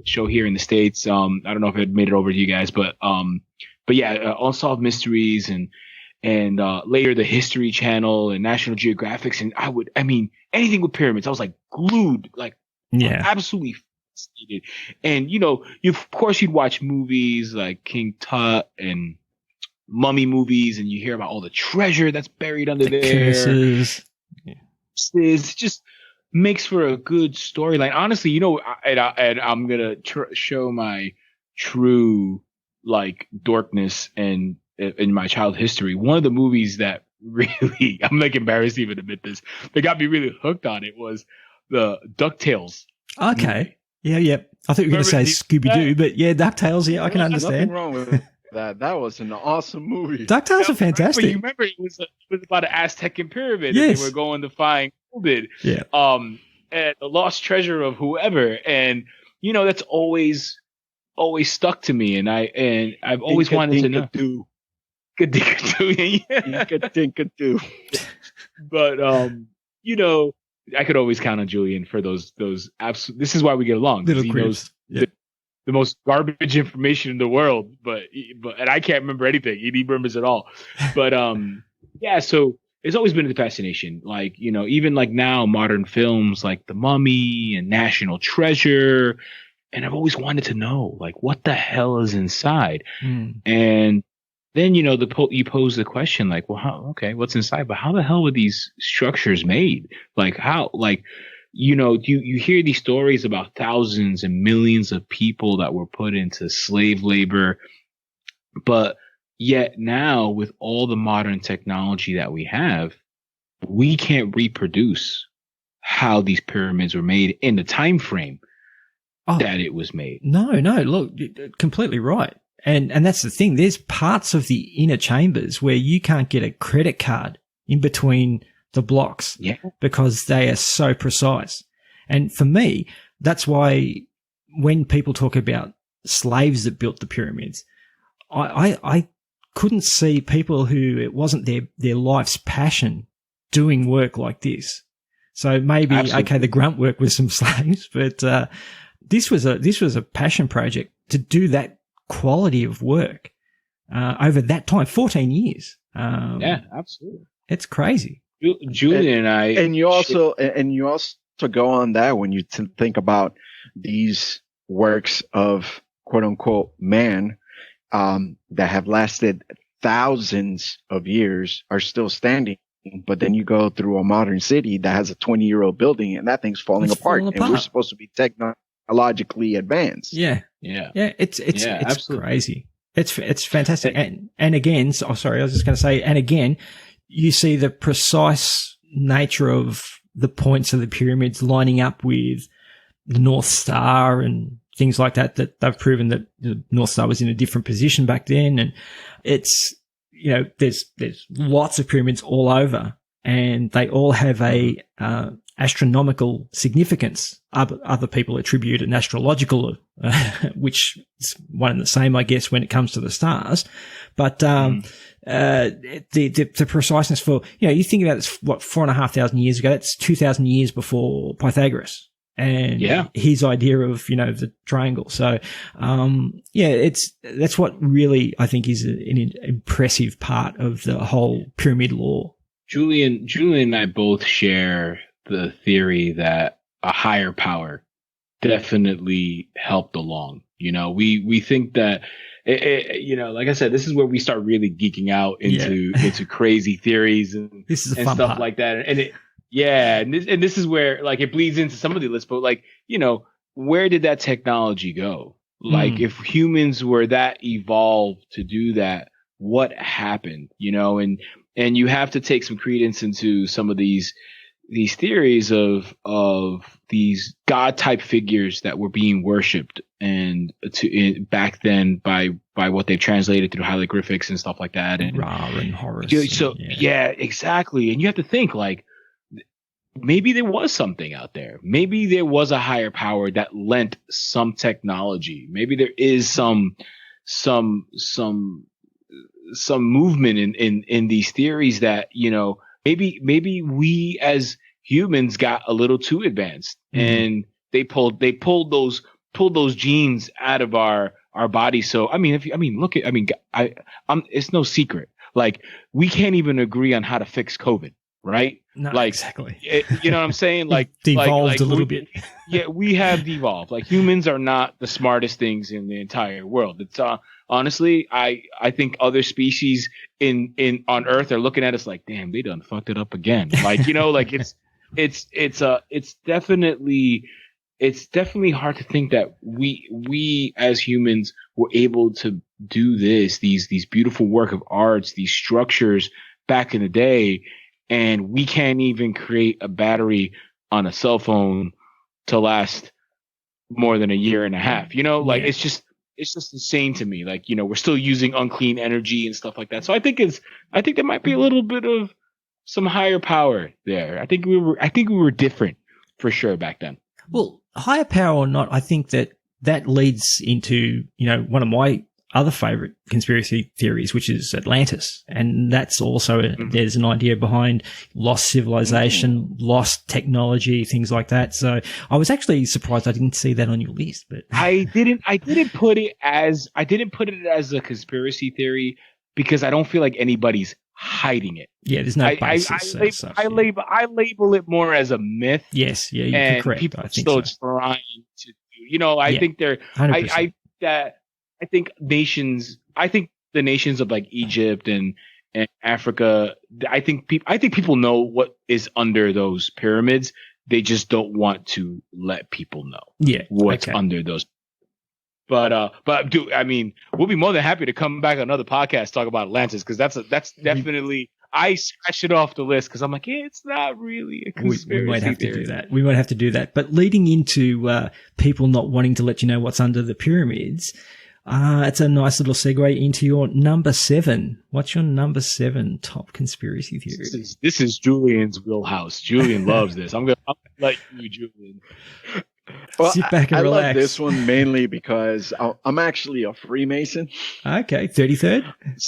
S2: Show here in the States. I don't know if it made it over to you guys, but yeah, Unsolved Mysteries and later the History Channel and National Geographic, and I mean anything with pyramids, I was like glued, like absolutely fascinated. And of course you'd watch movies like King Tut and mummy movies, and you hear about all the treasure that's buried under there.
S1: Curses. Yeah.
S2: It just makes for a good storyline. Honestly, and I'm gonna show my true like dorkness and in my child history. One of the movies that really, I'm like embarrassed to even admit this, that got me really hooked on it was the DuckTales.
S1: Okay. Movie. Yeah. I thought you were going to say Scooby-Doo, but yeah, DuckTales. Yeah, I can understand.
S3: Nothing wrong with that. That was an awesome movie.
S1: DuckTales are fantastic.
S2: But you remember it was about an Aztecan pyramid.
S1: Yes.
S2: And they were going to find gold.
S1: Yeah.
S2: And the lost treasure of whoever. And, that's always stuck to me. And I've always wanted to know.
S3: Dinka-dinka-doo.
S2: But, I could always count on Julian for those absolute. This is why we get along.
S1: Little
S2: he
S1: quips.
S2: knows the most garbage information in the world, but and I can't remember anything. He remembers it all. But yeah. So it's always been a fascination. Like even like now, modern films like The Mummy and National Treasure, and I've always wanted to know like what the hell is inside. And then you pose the question like, well, what's inside? But how the hell were these structures made? Like how? Like you hear these stories about thousands and millions of people that were put into slave labor, but yet now with all the modern technology that we have, we can't reproduce how these pyramids were made in the time frame that it was made.
S1: No, look, completely right. And that's the thing. There's parts of the inner chambers where you can't get a credit card in between the blocks because they are so precise. And for me, that's why when people talk about slaves that built the pyramids, I couldn't see people who it wasn't their life's passion doing work like this. So maybe, okay, the grunt work was some slaves, but this was a passion project to do that quality of work over that time, 14 years.
S2: Yeah, absolutely.
S1: It's crazy.
S2: Julian
S3: and you also go on that when you think about these works of quote unquote man that have lasted thousands of years are still standing. But then you go through a modern city that has a 20-year-old building and that thing's falling apart. And we're supposed to be technologically advanced.
S1: Yeah. It's crazy. It's fantastic. And again, sorry, I was just going to say, and again, you see the precise nature of the points of the pyramids lining up with the North Star and things like that they've proven that the North Star was in a different position back then. And it's, there's lots of pyramids all over and they all have a astronomical significance. Other people attribute an astrological, which is one and the same, I guess, when it comes to the stars. But the preciseness for, you think about this, 4,500 years ago, that's 2,000 years before Pythagoras and his idea of, the triangle. So, that's what really I think is an impressive part of the whole pyramid law.
S2: Julian and I both share the theory that a higher power definitely helped along. We think that, like I said, this is where we start really geeking out into crazy theories and stuff
S1: part.
S2: Like that. And this is where like it bleeds into some of the lists, but like, where did that technology go? Like if humans were that evolved to do that, what happened? And you have to take some credence into some of these theories of these god type figures that were being worshipped back then by what they've translated through hieroglyphics and stuff like that, and
S1: Ra and Horus.
S2: So exactly. And you have to think like maybe there was something out there. Maybe there was a higher power that lent some technology. Maybe there is some movement in these theories that maybe we as humans got a little too advanced and they pulled those genes out of our body. So it's no secret. Like we can't even agree on how to fix COVID, right?
S1: No,
S2: like
S1: exactly.
S2: You know what I'm saying? Like
S1: devolved a little bit.
S2: Yeah, we have devolved. Like humans are not the smartest things in the entire world. It's honestly, I think other species on Earth are looking at us like, damn, they done fucked it up again. Like, like it's definitely hard to think that we as humans were able to do these beautiful work of arts, these structures back in the day, and we can't even create a battery on a cell phone to last more than a year and a half. It's just insane to me. Like, we're still using unclean energy and stuff like that. So I think there might be a little bit of some higher power there. I think we were different for sure back then.
S1: Well, higher power or not, I think that leads into, one of my other favorite conspiracy theories, which is Atlantis. And that's also, there's an idea behind lost civilization, lost technology, things like that. So I was actually surprised I didn't see that on your list, but
S2: I didn't put it as a conspiracy theory because I don't feel like anybody's hiding it.
S1: Yeah, there's no basis.
S2: I label it more as a myth.
S1: Yes, yeah, you're correct.
S2: People
S1: I think
S2: still
S1: so.
S2: trying to do. I think they're.
S1: 100%.
S2: I think the nations of like Egypt and Africa. I think people know what is under those pyramids. They just don't want to let people know. What's under those. But dude, we'll be more than happy to come back on another podcast talk about Atlantis because that's definitely. I scratched it off the list because I'm like, it's not really a conspiracy
S1: we might have
S2: theory.
S1: to do that. We might have to do that. But leading into people not wanting to let you know what's under the pyramids, it's a nice little segue into your number 7. What's your number 7 top conspiracy theory?
S2: This is Julian's wheelhouse. Julian loves this. I'm gonna let you, Julian.
S3: Well,
S1: sit back and
S3: I
S1: relax.
S3: love this one mainly because I'm actually a Freemason.
S1: Okay, 33rd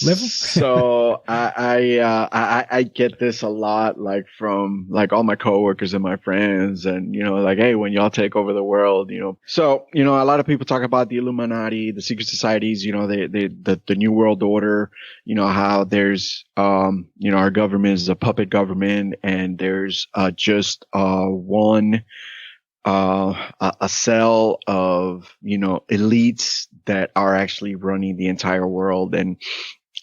S1: level.
S3: So I get this a lot, like from like all my coworkers and my friends, and like, hey, when y'all take over the world, So a lot of people talk about the Illuminati, the secret societies, the New World Order, how there's our government is a puppet government, and there's just one. A cell of, elites that are actually running the entire world. And,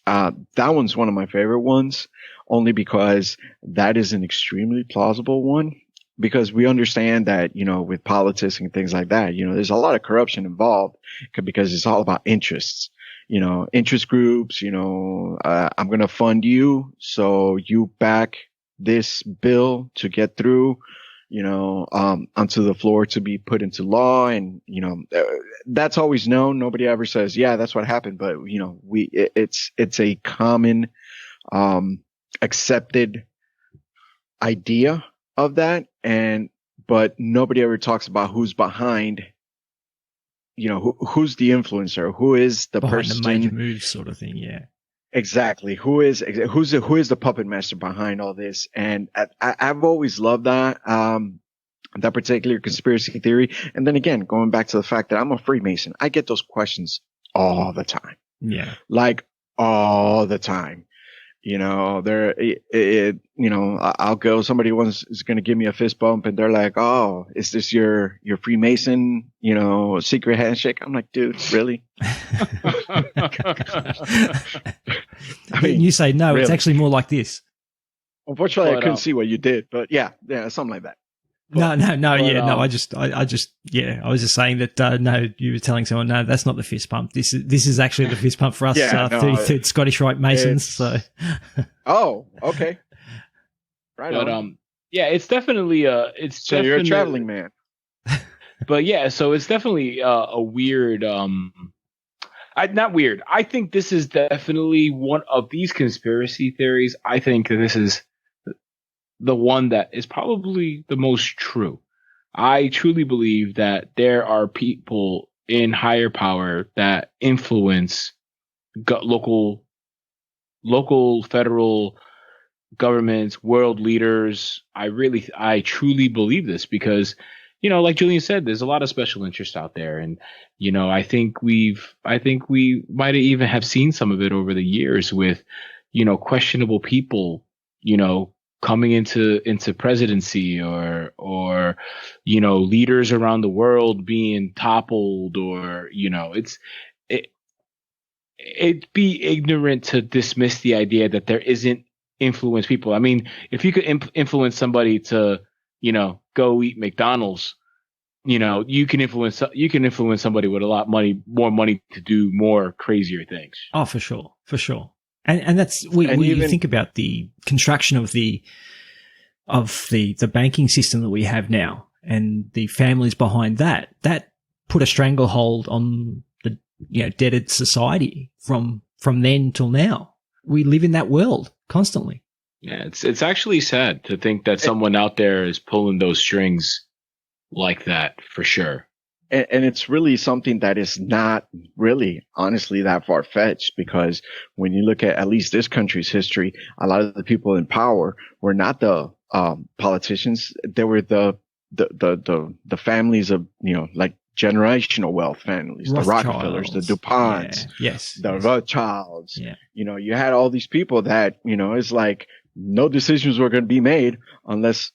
S3: that one's one of my favorite ones only because that is an extremely plausible one because we understand that, with politics and things like that, there's a lot of corruption involved because it's all about interests, interest groups, I'm going to fund you. So you back this bill to get through. Onto the floor to be put into law. And, that's always known. Nobody ever says, yeah, that's what happened. But, it's a common, accepted idea of that, but nobody ever talks about who's behind, who's the influencer, who is the
S1: behind
S3: person,
S1: the major moves sort of thing. Yeah.
S3: Exactly. Who is the puppet master behind all this? And I've always loved that particular conspiracy theory. And then again, going back to the fact that I'm a Freemason, I get those questions all the time.
S1: Yeah.
S3: Like all the time. I'll go, somebody is going to give me a fist bump and they're like, "Oh, is this your Freemason, secret handshake?" I'm like, dude, really?
S1: I mean, you say, no, really? It's actually more like this.
S3: Unfortunately, I couldn't see what you did, but yeah, something like that.
S1: I was just saying that, no, you were telling someone, no, that's not the fist pump. This is actually the fist pump for us, 33rd Scottish Rite Masons. So.
S3: Oh, okay. Right on.
S2: Yeah, it's definitely,
S3: so you're a traveling man.
S2: But yeah, so it's definitely a weird, not weird. I think this is definitely one of these conspiracy theories. I think that this is the one that is probably the most true. I truly believe that there are people in higher power that influence local, federal governments, world leaders. I truly believe this because, like Julian said, there's a lot of special interest out there. And, I think we might even have seen some of it over the years with, questionable people, coming into presidency or leaders around the world being toppled, or it'd be ignorant to dismiss the idea that there isn't influence people. I mean, if you could influence somebody to go eat McDonald's, you can influence somebody with a lot more money to do more crazier things.
S1: Oh, for sure. And that's when you think about the construction of the banking system that we have now and the families behind that put a stranglehold on the debted society from then till now. We live in that world constantly.
S2: Yeah, it's actually sad to think that someone out there is pulling those strings like that, for sure.
S3: And it's really something that is not really, honestly, that far-fetched, because when you look at least this country's history, a lot of the people in power were not the politicians. They were the families of, like generational wealth families, the Rockefellers, the DuPonts, the Rothschilds. Yeah. You had all these people that, it's like no decisions were going to be made unless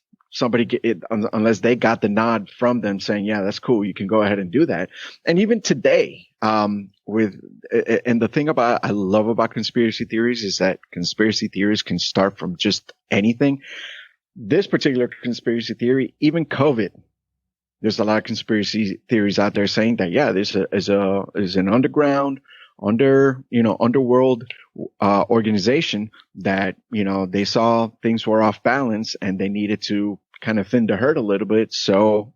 S3: unless they got the nod from them saying, yeah, that's cool, you can go ahead and do that. And even today, and the thing I love about conspiracy theories is that conspiracy theories can start from just anything. This particular conspiracy theory, even COVID, there's a lot of conspiracy theories out there saying that, yeah, this is an underworld, organization that, they saw things were off balance and they needed to kind of thin the herd a little bit. So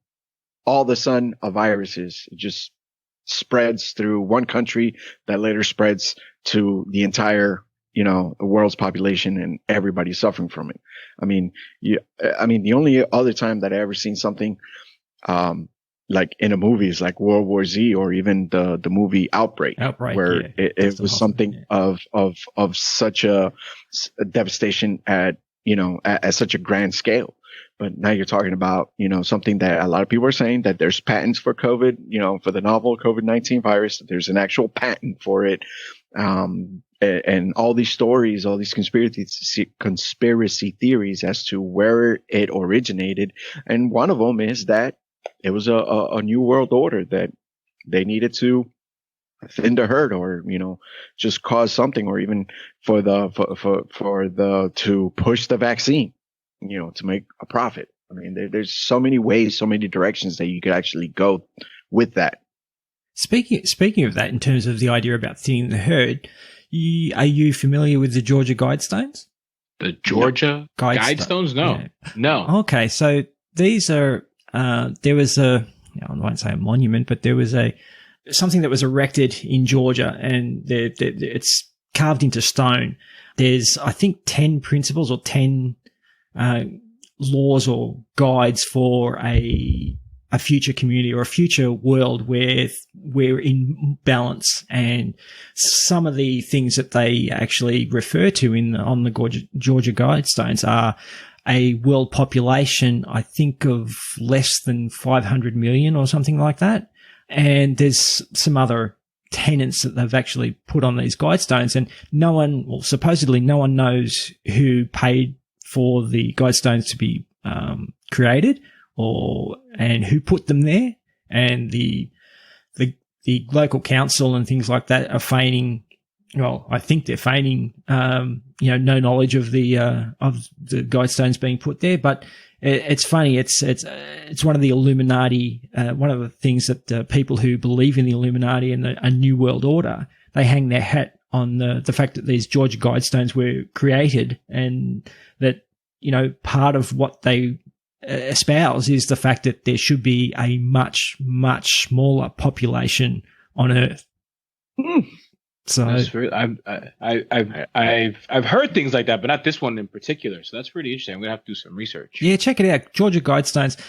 S3: all of a sudden a virus just spreads through one country that later spreads to the entire, the world's population, and everybody's suffering from it. I mean, the only other time that I ever seen something, like in a movie is like World War Z, or even the movie Outbreak, where it was something of such a devastation at such a grand scale. But now you're talking about, something that a lot of people are saying that there's patents for COVID, for the novel COVID-19 virus, that there's an actual patent for it. And all these stories, all these conspiracy theories as to where it originated. And one of them is that it was a new world order that they needed to thin the herd, or, just cause something, or even to push the vaccine, to make a profit. I mean, there's so many ways, so many directions that you could actually go with that.
S1: Speaking of that, in terms of the idea about thinning the herd, are you familiar with the Georgia Guidestones?
S2: The Georgia Guidestones? No.
S1: Yeah.
S2: No.
S1: Okay. So these are, there was I won't say a monument, but there was something that was erected in Georgia, and it's carved into stone. There's, I think, 10 principles or 10, laws or guides for a future community or a future world where we're in balance. And some of the things that they actually refer to on the Georgia Guidestones are a world population, I think, of less than 500 million or something like that. And there's some other tenets that they've actually put on these Guidestones, and supposedly no one knows who paid for the Guidestones to be created and who put them there. And the local council and things like that are feigning, well, I think they're feigning, no knowledge of the Guidestones being put there. But it's funny. It's one of the Illuminati. One of the things that people who believe in the Illuminati and a new world order, they hang their hat on the fact that these Georgia Guidestones were created, and that, part of what they espouse is the fact that there should be a much, much smaller population on Earth. So
S2: I've heard things like that, but not this one in particular. So that's pretty interesting. I'm gonna have to do some research.
S1: Yeah, check it out. Georgia Guidestones.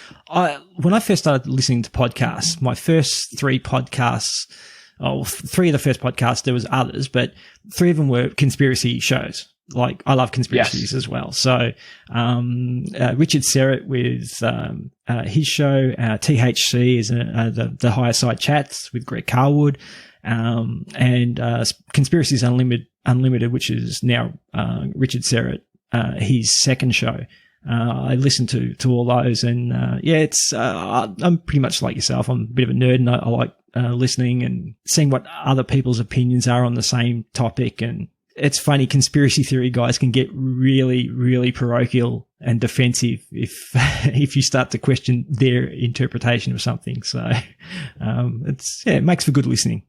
S1: When I first started listening to podcasts, my first three podcasts, three of the first podcasts, there was others, but three of them were conspiracy shows. Like, I love conspiracies as well. So, Richard Serrett with his show, THC is the Higher Side Chats with Greg Carwood. And Conspiracies Unlimited, which is now Richard Serrett, his second show. I listened to all those, and I'm pretty much like yourself. I'm a bit of a nerd, and I like listening and seeing what other people's opinions are on the same topic. And it's funny, conspiracy theory guys can get really, really parochial and defensive if you start to question their interpretation of something. So it makes for good listening.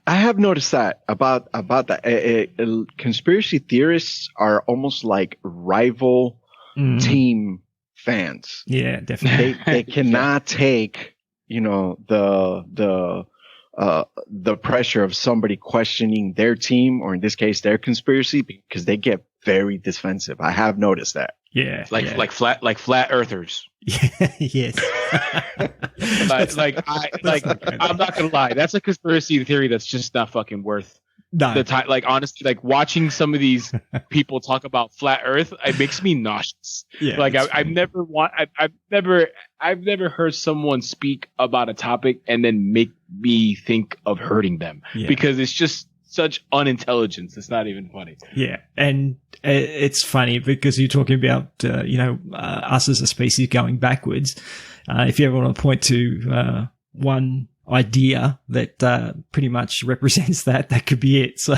S3: I have noticed that about that. Conspiracy theorists are almost like rival team fans.
S1: Yeah, definitely.
S3: They cannot take, the pressure of somebody questioning their team, or in this case, their conspiracy, because they get very defensive. I have noticed that.
S1: Yeah,
S2: like flat earthers.
S1: Yes.
S2: I'm not gonna lie. That's a conspiracy theory that's just not fucking worth the time. Like, honestly, like, watching some of these people talk about flat Earth, it makes me nauseous.
S1: Yeah,
S2: like, I've never heard someone speak about a topic and then make me think of hurting them, because it's just such unintelligence. It's not even funny.
S1: Yeah. And it's funny because you're talking about, us as a species going backwards. If you ever want to point to one idea that pretty much represents that could be it. So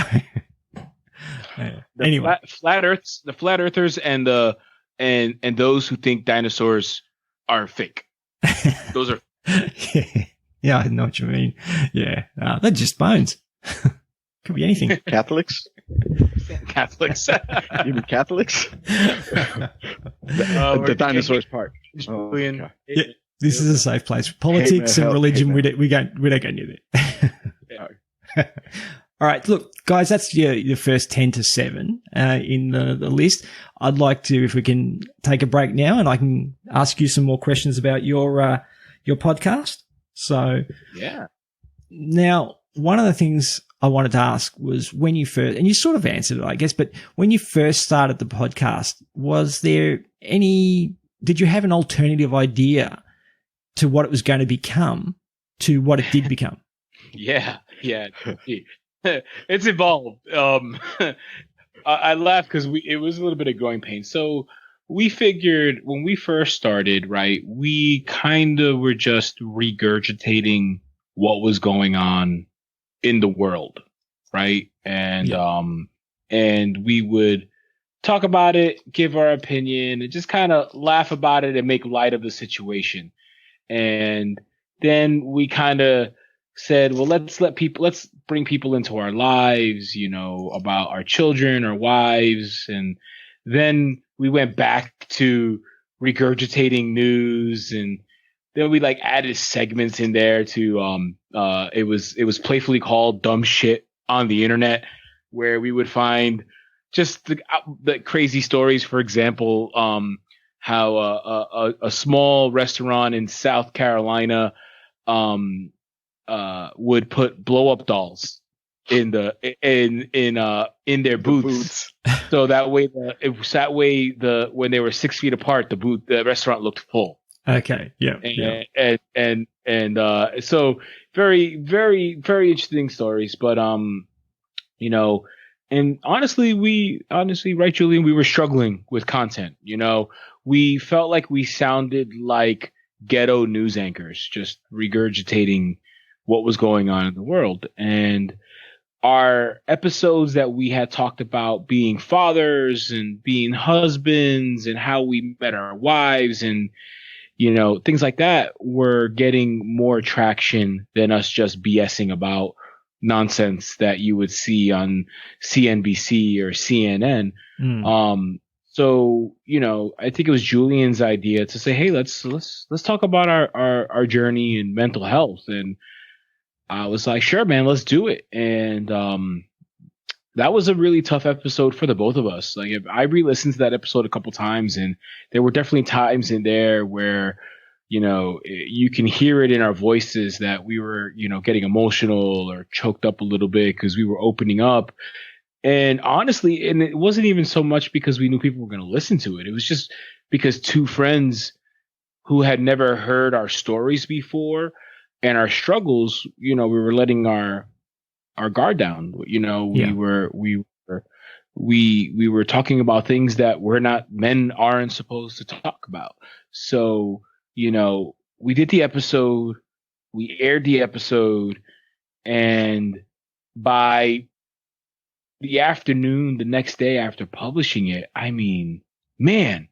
S1: anyway,
S2: the flat earthers and those who think dinosaurs are fake. Those are
S1: yeah, I know what you mean. Yeah, they're just bones. Could be anything.
S3: Catholics. Even Catholics. The dinosaurs part.
S2: Julian.
S1: Yeah, this is a safe place. Politics and religion, we don't go near that. All right, look, guys, that's your first 10 to 7 in the list. I'd like to, if we can take a break now, and I can ask you some more questions about your podcast. So
S2: yeah.
S1: Now, one of the things I wanted to ask was, when you first, and you sort of answered it, I guess, but when you first started the podcast, did you have an alternative idea to what it was going to become to what it did become?
S2: Yeah. It's evolved. I laugh because it was a little bit of growing pain. So we figured when we first started, right, we kind of were just regurgitating what was going on in the world, right? And and we would talk about it, give our opinion, and just kind of laugh about it and make light of the situation. And then we kind of said, well, let's bring people into our lives, about our children, our wives. And then we went back to regurgitating news, and then we added segments in there to, it was playfully called Dumb Shit on the Internet, where we would find just the crazy stories. For example, how a small restaurant in South Carolina would put blow up dolls in their booths. So that way when they were 6 feet apart, the restaurant looked full.
S1: Okay. Yeah.
S2: And so very, very, very interesting stories. But you know, and honestly, right, Julian, we were struggling with content. You know, we felt like we sounded like ghetto news anchors, just regurgitating what was going on in the world. And our episodes that we had talked about being fathers and being husbands and how we met our wives and, you know, things like that were getting more traction than us just BSing about nonsense that you would see on CNBC or CNN. So, you know, I think it was Julian's idea to say, hey, let's talk about our journey in mental health. And I was like, sure, man, let's do it. And that was a really tough episode for the both of us. Like, I re-listened to that episode a couple times, and there were definitely times in there where, you know, you can hear it in our voices that we were, you know, getting emotional or choked up a little bit because we were opening up. And honestly, and it wasn't even so much because we knew people were going to listen to it. It was just because two friends who had never heard our stories before and our struggles, you know, we were letting our guard down. You know, we were talking about things that men aren't supposed to talk about. So, you know, we did the episode, we aired the episode, and by the afternoon, the next day after publishing it, I mean, man,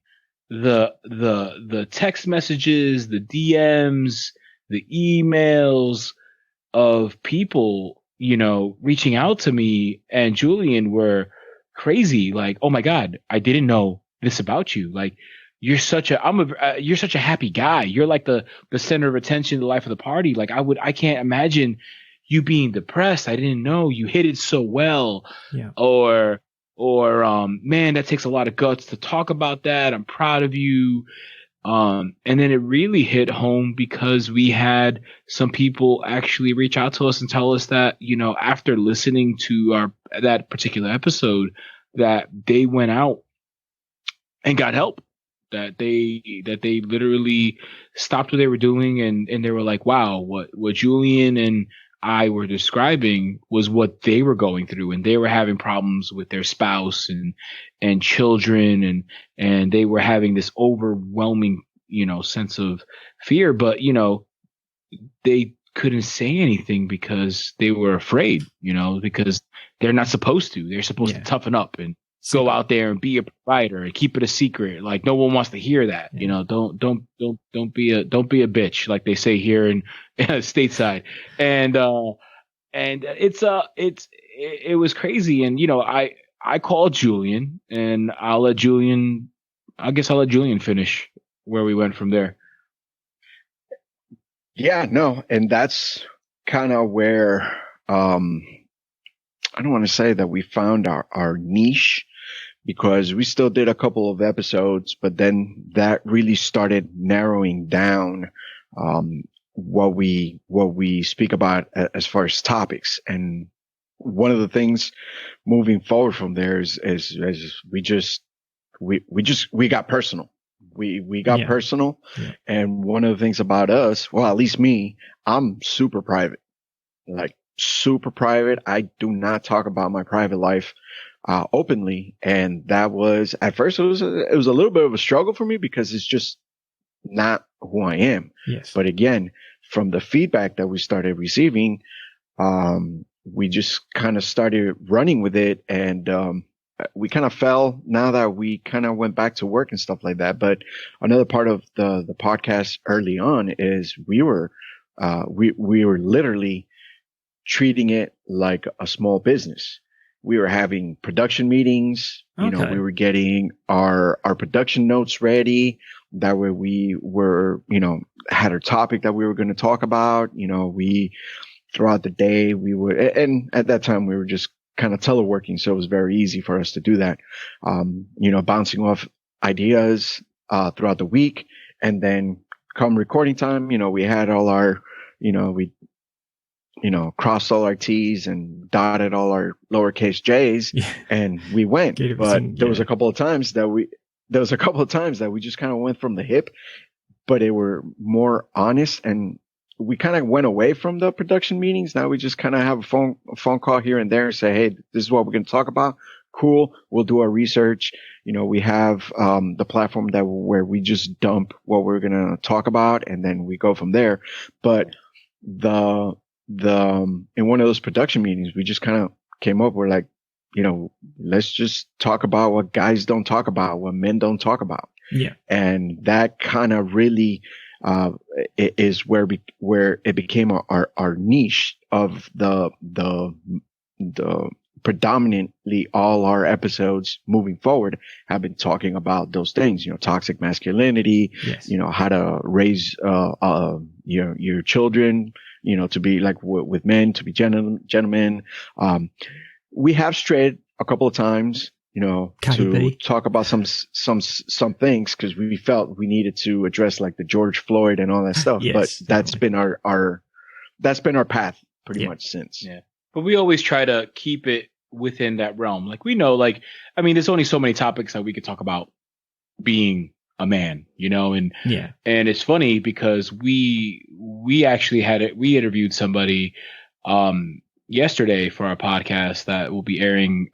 S2: the text messages, the DMs, the emails of people, you know, reaching out to me and Julian were crazy. Like, oh my God, I didn't know this about you. Like, you're such a happy guy. You're like the center of attention, the life of the party. Like, I can't imagine you being depressed. I didn't know you hit it so well.
S1: Yeah.
S2: Or man, that takes a lot of guts to talk about that. I'm proud of you. And then it really hit home because we had some people actually reach out to us and tell us that, you know, after listening to that particular episode, that they went out and got help, that they literally stopped what they were doing and they were like, wow, what Julian and I were describing was what they were going through, and they were having problems with their spouse and children, and they were having this overwhelming, you know, sense of fear, but, you know, they couldn't say anything because they were afraid, you know, because they're not supposed to. They're supposed to toughen up and go out there and be a provider and keep it a secret. Like, no one wants to hear that. You know, don't be a bitch, like they say here in stateside. And it was crazy. And, you know, I called Julian, and I'll let Julian finish where we went from there.
S3: Yeah, no. And that's kind of where, I don't want to say that we found our niche, because we still did a couple of episodes, but then that really started narrowing down what we speak about as far as topics. And one of the things moving forward from there is we got personal. We got personal. Yeah. And one of the things about us, well, at least me, I'm super private. Like, super private. I do not talk about my private life openly, and that was, at first, it was a little bit of a struggle for me because it's just not who I am.
S1: Yes.
S3: But again, from the feedback that we started receiving, we just kind of started running with it, and we kind of fell now that we kind of went back to work and stuff like that. But another part of the podcast early on is we were literally treating it like a small business. We were having production meetings. You know, we were getting our production notes ready. That way we were, you know, had a topic that we were going to talk about. You know, throughout the day we would, and at that time we were just kind of teleworking. So it was very easy for us to do that. You know, bouncing off ideas, throughout the week. And then come recording time, we had all our, we, crossed all our T's and dotted all our lowercase J's, and we went. But there was a couple of times that we just kind of went from the hip, but they were more honest, and we kind of went away from the production meetings. Now we just kind of have a phone call here and there and say, hey, this is what we're going to talk about. Cool. We'll do our research. We have, the platform where we just dump what we're going to talk about, and then we go from there. But in one of those production meetings, we just kind of came up, we're like, let's just talk about what guys don't talk about, what men don't talk about.
S1: Yeah. And
S3: that kind of really, is where it became our niche of the predominantly all our episodes moving forward have been talking about those things, toxic masculinity,
S1: yes.
S3: How to raise, your children, to be like with men, to be gentlemen. We have strayed a couple of times, to talk about some things, because we felt we needed to address like the George Floyd and all that stuff.
S1: Yes,
S3: but that's been our path pretty much since.
S2: Yeah. But we always try to keep it within that realm. Like we know, there's only so many topics that we could talk about being a man, and it's funny because we actually we interviewed somebody yesterday for our podcast that will be airing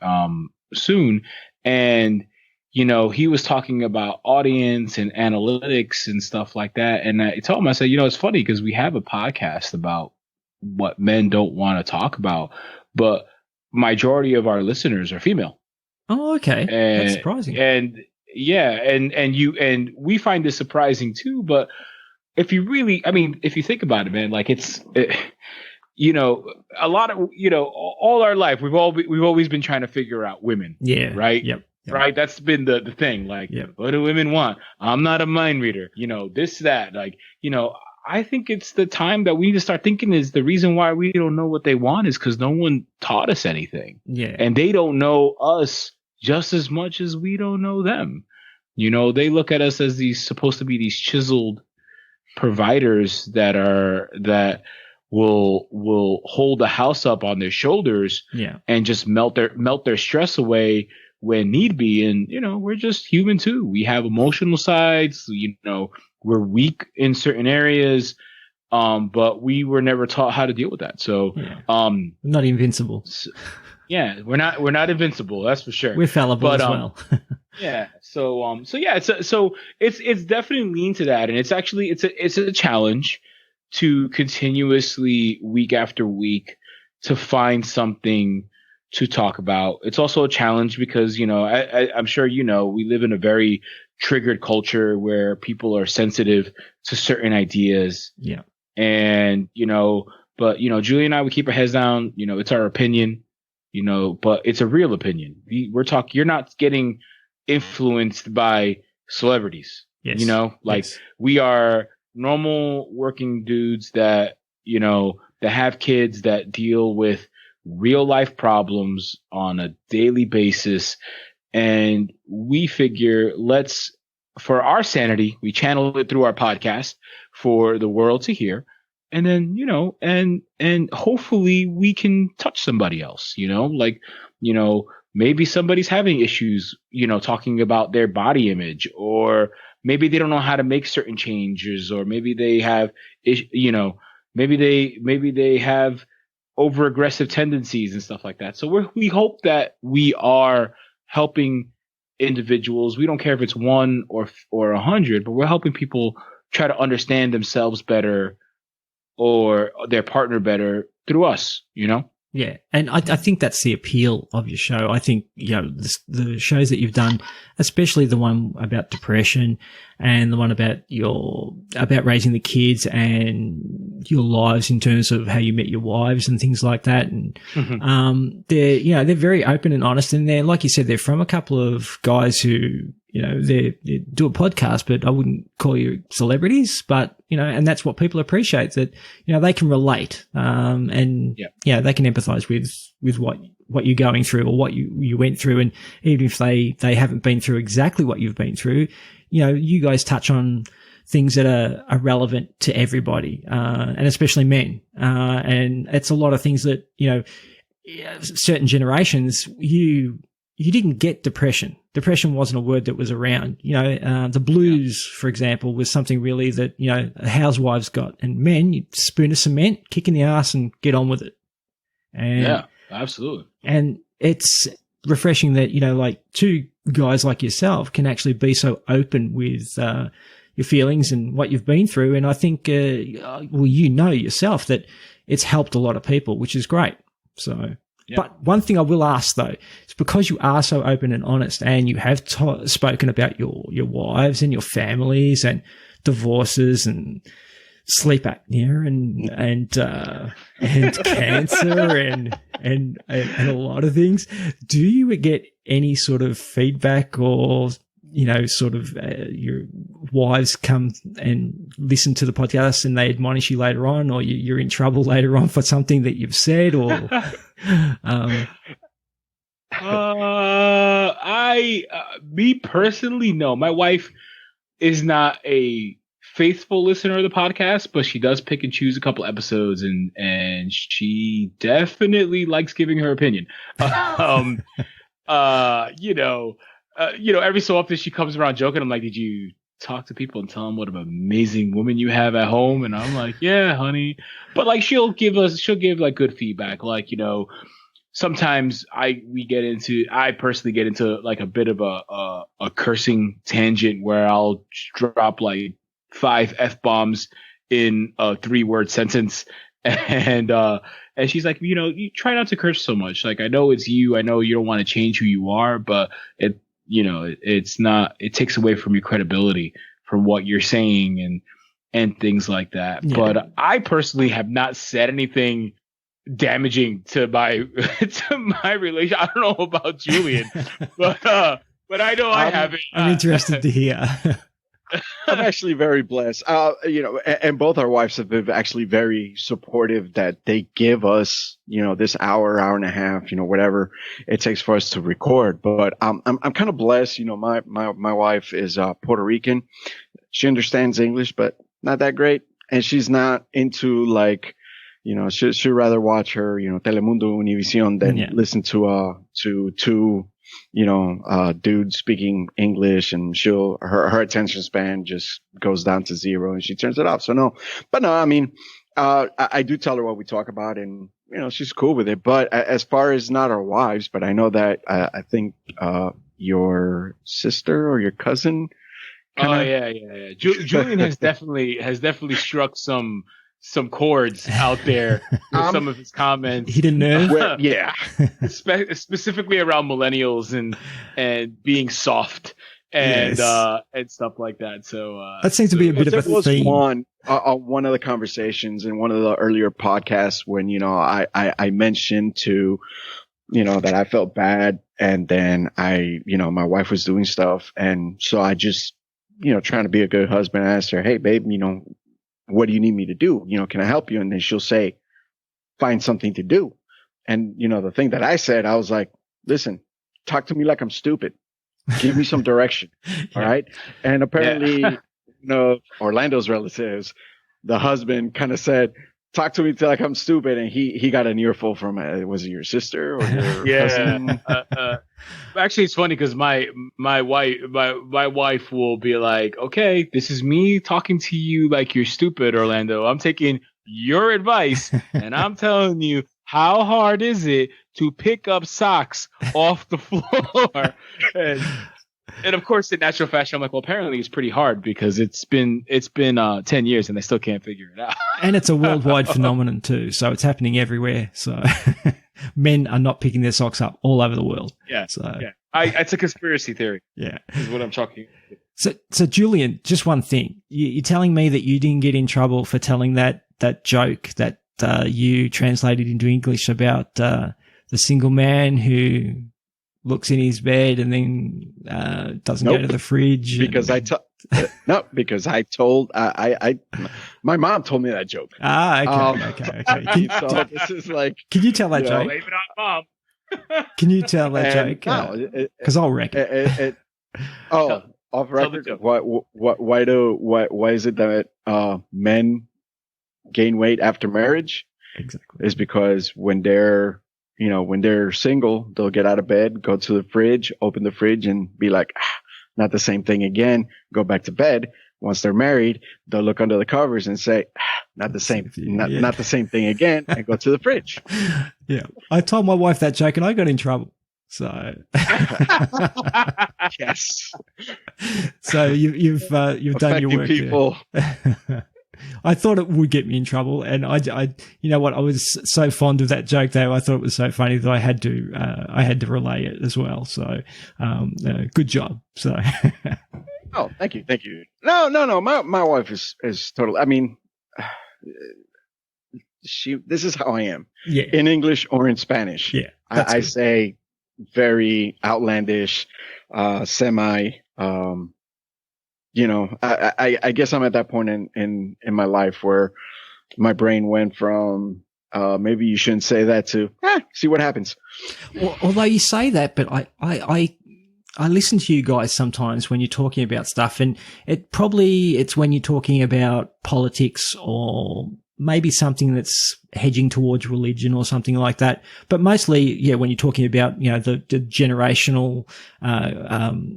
S2: soon, and he was talking about audience and analytics and stuff like that, and I told him, I said, it's funny because we have a podcast about what men don't want to talk about, but majority of our listeners are female.
S1: Oh, okay. That's surprising.
S2: And and we find this surprising too, but if you think about it, man, like a lot of, all our life, we've always been trying to figure out women.
S1: Yeah.
S2: Right.
S1: Yep.
S2: Right. That's been the thing. Like, what do women want? I'm not a mind reader, this, that, like, I think it's the time that we need to start thinking is the reason why we don't know what they want is because no one taught us anything.
S1: Yeah.
S2: And they don't know us just as much as we don't know them. They look at us as supposed to be these chiseled providers that will hold the house up on their shoulders and just melt their stress away when need be. And, we're just human too. We have emotional sides, we're weak in certain areas, but we were never taught how to deal with that. So,
S1: not invincible.
S2: We're not invincible. That's for sure.
S1: We're fallible as well.
S2: So it's definitely lean to that, and it's actually it's a challenge to continuously week after week to find something to talk about. It's also a challenge because I'm sure we live in a very triggered culture where people are sensitive to certain ideas.
S1: Yeah.
S2: And, but, Julie and I, we keep our heads down, it's our opinion, but it's a real opinion. You're not getting influenced by celebrities,
S1: yes.
S2: We are normal working dudes that, that have kids that deal with real life problems on a daily basis. And we figure for our sanity, we channel it through our podcast for the world to hear. And then, and hopefully we can touch somebody else, maybe somebody's having issues, talking about their body image, or maybe they don't know how to make certain changes, or maybe they have, maybe they have over aggressive tendencies and stuff like that. So we hope that we are helping individuals. We don't care if it's 1 or 100, but we're helping people try to understand themselves better or their partner better through us,
S1: Yeah, and I think that's the appeal of your show. I think, the shows that you've done, especially the one about depression and the one about raising the kids and your lives in terms of how you met your wives and things like that. And, they're very open and honest, and they're, like you said, they're from a couple of guys who, they do a podcast, but I wouldn't call you celebrities, but, and that's what people appreciate, that, they can relate, and they can empathize with what you're going through or what you went through. And even if they haven't been through exactly what you've been through, you guys touch on things that are relevant to everybody, and especially men. And it's a lot of things that, certain generations, you didn't get depression. Depression wasn't a word that was around. The blues, for example, was something really that, housewives got. And men, you spoon of cement, kick in the ass and get on with it. And,
S2: yeah, absolutely.
S1: And it's refreshing that, like two guys like yourself can actually be so open with your feelings and what you've been through. And I think, yourself that it's helped a lot of people, which is great. So, yeah. But one thing I will ask though, is because you are so open and honest and you have spoken about your wives and your families and divorces and sleep apnea and cancer and a lot of things. Do you get any sort of feedback or, your wives come and listen to the podcast and they admonish you later on, or you're in trouble later on for something that you've said, or,
S2: me personally, no. My wife is not a faithful listener of the podcast, but she does pick and choose a couple episodes, and she definitely likes giving her opinion. Every so often she comes around joking. I'm like, did you talk to people and tell them what an amazing woman you have at home? And I'm like, yeah, honey. But like, she'll give like good feedback. Like, sometimes I personally get into like a bit of a cursing tangent where I'll drop like 5 F-bombs in a 3-word sentence. And she's like, you try not to curse so much. Like, I know it's you. I know you don't want to change who you are, but it's not, it takes away from your credibility from what you're saying and things like that. Yeah. But I personally have not said anything damaging to my relation. I don't know about Julian, but I know I haven't.
S1: I'm interested to hear.
S3: I'm actually very blessed. And both our wives have been actually very supportive that they give us, this hour and a half, whatever it takes for us to record. But I'm kind of blessed. My wife is Puerto Rican. She understands English, but not that great. And she's not into like, she'd rather watch her, Telemundo, Univision than listen to dude speaking English, and her attention span just goes down to 0 and she turns it off. So no, I mean, I do tell her what we talk about, and, she's cool with it. But as far as not our wives, but I know that, I think, your sister or your cousin.
S2: Yeah. Julian has definitely struck some chords out there with some of his comments.
S1: He didn't know.
S3: Yeah.
S2: Specifically around millennials and being soft and stuff like that. So
S1: that seems to be a bit of a theme.
S3: One of the conversations in one of the earlier podcasts when, I mentioned to, that I felt bad, and then my wife was doing stuff. And so I just, trying to be a good husband, I asked her, hey babe, what do you need me to do? Can I help you? And then she'll say, find something to do. And, the thing that I said, I was like, listen, talk to me like I'm stupid. Give me some direction. All right. And apparently, Orlando's relatives, the husband kind of said, talk to me like I'm stupid. And he got an earful from, was it your sister or your cousin?
S2: Actually, it's funny because my wife will be like, okay, this is me talking to you like you're stupid, Orlando. I'm taking your advice and I'm telling you, how hard is it to pick up socks off the floor? And of course, in natural fashion, I'm like, well, apparently it's pretty hard because it's been 10 years and they still can't figure it out.
S1: And it's a worldwide phenomenon too. So it's happening everywhere. So men are not picking their socks up all over the world.
S2: Yeah.
S1: So
S2: it's a conspiracy theory.
S1: Yeah.
S2: Is what I'm talking about.
S1: So Julian, just one thing. You're telling me that you didn't get in trouble for telling that joke that you translated into English about the single man who looks in his bed and then doesn't go to the fridge.
S3: Because I told my mom told me that joke.
S1: Okay.
S3: So this is like,
S1: can you tell that joke?
S2: Blame it on Mom.
S1: Can you tell that joke? Because I'll wreck it.
S3: off record, why is it that men gain weight after marriage?
S1: Exactly.
S3: Is because when they're single, they'll get out of bed, go to the fridge, open the fridge, and be like, not the same thing again. Go back to bed. Once they're married, they'll look under the covers and say, not the same thing again, and go to the fridge.
S1: Yeah, I told my wife that joke, and I got in trouble. So
S3: yes.
S1: So you've done your work, people. I thought it would get me in trouble, and I you know what, I was so fond of that joke though. I thought it was so funny that I had to relay it as well. So good job. So
S3: oh, thank you. No. My wife is totally. I mean, this is how I am.
S1: Yeah.
S3: In English or in Spanish.
S1: Yeah.
S3: I say very outlandish, semi. I guess I'm at that point in my life where my brain went from maybe you shouldn't say that to see what happens.
S1: Well, although you say that, but I listen to you guys sometimes when you're talking about stuff, and it's when you're talking about politics or maybe something that's hedging towards religion or something like that. But mostly, yeah, when you're talking about, the generational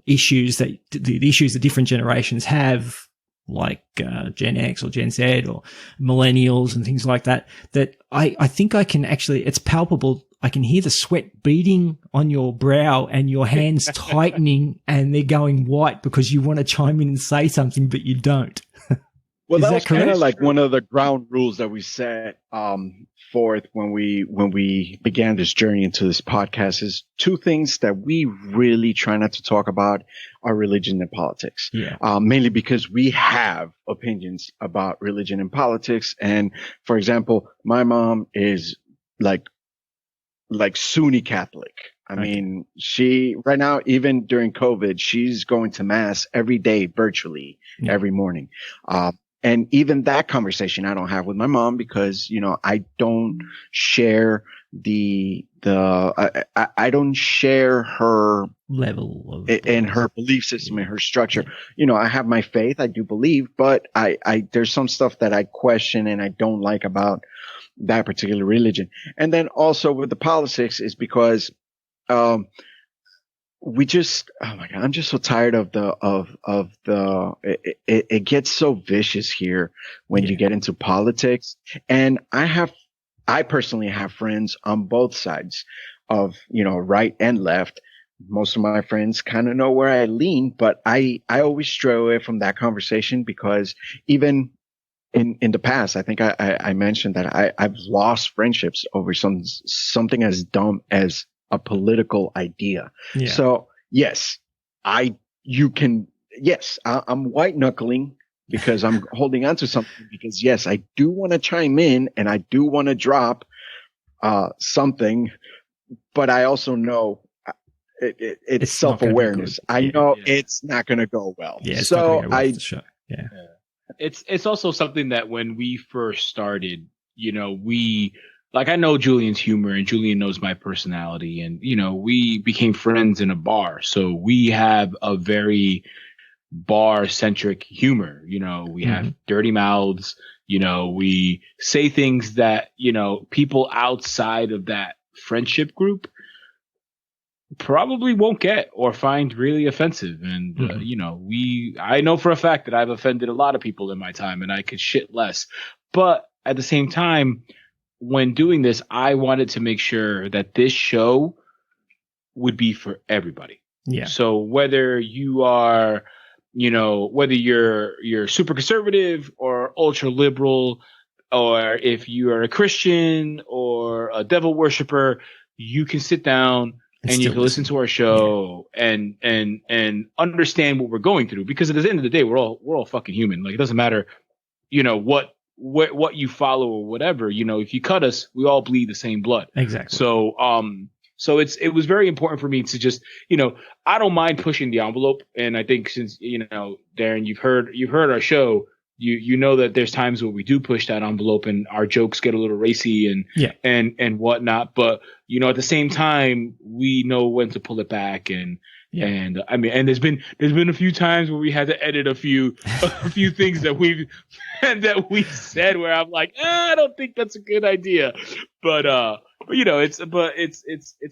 S1: issues the issues that different generations have, like Gen X or Gen Z or millennials and things like that, that I think I can actually, it's palpable. I can hear the sweat beading on your brow and your hands tightening, and they're going white because you want to chime in and say something, but you don't.
S3: Well, that was kind of like one of the ground rules that we set forth when we began this journey into this podcast is two things that we really try not to talk about are religion and politics.
S1: Yeah.
S3: Mainly because we have opinions about religion and politics. And for example, my mom is like Sunni Catholic. I mean, she right now, even during COVID, she's going to mass every day virtually, every morning. And even that conversation I don't have with my mom because, I don't share I don't share her
S1: level of
S3: in her belief system and her structure. I have my faith, I do believe, but there's some stuff that I question and I don't like about that particular religion. And then also with the politics is because, we just, oh my God, I'm just so tired of it gets so vicious here when you get into politics. And I personally have friends on both sides of, right and left. Most of my friends kind of know where I lean, but I always stray away from that conversation because even in the past, I think I mentioned that I've lost friendships over something as dumb as a political idea. Yeah. So yes, I'm white knuckling because I'm holding on to something because yes, I do want to chime in and I do want to drop, something, but I also know it's self-awareness. I know it's not going to go well.
S1: Yeah.
S3: So
S2: it's also something that when we first started, I know Julian's humor and Julian knows my personality and, we became friends in a bar. So we have a very bar centric humor. We have dirty mouths, we say things that, people outside of that friendship group probably won't get or find really offensive. And, I know for a fact that I've offended a lot of people in my time and I could shit less. But at the same time, when doing this, I wanted to make sure that this show would be for everybody.
S1: Yeah.
S2: So whether you are, whether you're super conservative or ultra liberal, or if you are a Christian or a devil worshiper, you can sit down and you can listen to our show and understand what we're going through. Because at the end of the day, we're all fucking human. Like, it doesn't matter, what you follow or whatever, if you cut us, we all bleed the same blood.
S1: Exactly.
S2: So, it was very important for me to just, I don't mind pushing the envelope. And I think since, Darren, you've heard our show, you know that there's times where we do push that envelope and our jokes get a little racy and whatnot. But, at the same time, we know when to pull it back and
S1: Yeah.
S2: And I mean, and there's been a few times where we had to edit a few things that we said where I'm like, I don't think that's a good idea. But you know, it's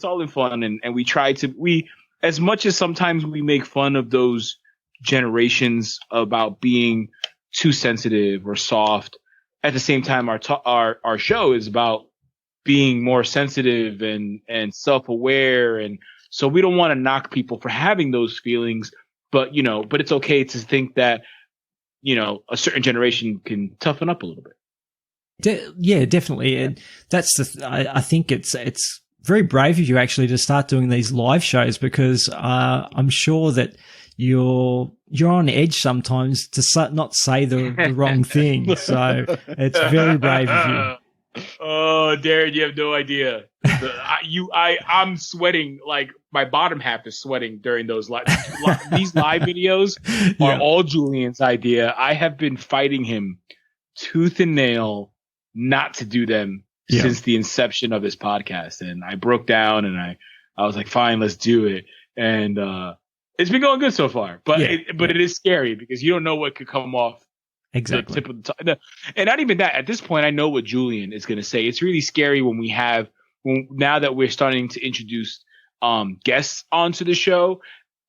S2: all in fun, and we try to, as much as sometimes we make fun of those generations about being too sensitive or soft, at the same time our show is about being more sensitive and self-aware, and so we don't want to knock people for having those feelings, but it's okay to think that, a certain generation can toughen up a little bit.
S1: Yeah, definitely. And that's I think it's very brave of you actually to start doing these live shows, because I'm sure that you're on edge sometimes to not say the wrong thing. So it's very brave of you.
S2: Oh, Darren, you have no idea. I'm sweating, like my bottom half is sweating during those these live videos are all Julian's idea. I have been fighting him tooth and nail not to do them since the inception of this podcast, and I broke down and I was like, fine, let's do it, and it's been going good so far. But it is scary because you don't know what could come off.
S1: Exactly.
S2: The tip of the tongue. And not even that. At this point, I know what Julian is going to say. It's really scary now that we're starting to introduce guests onto the show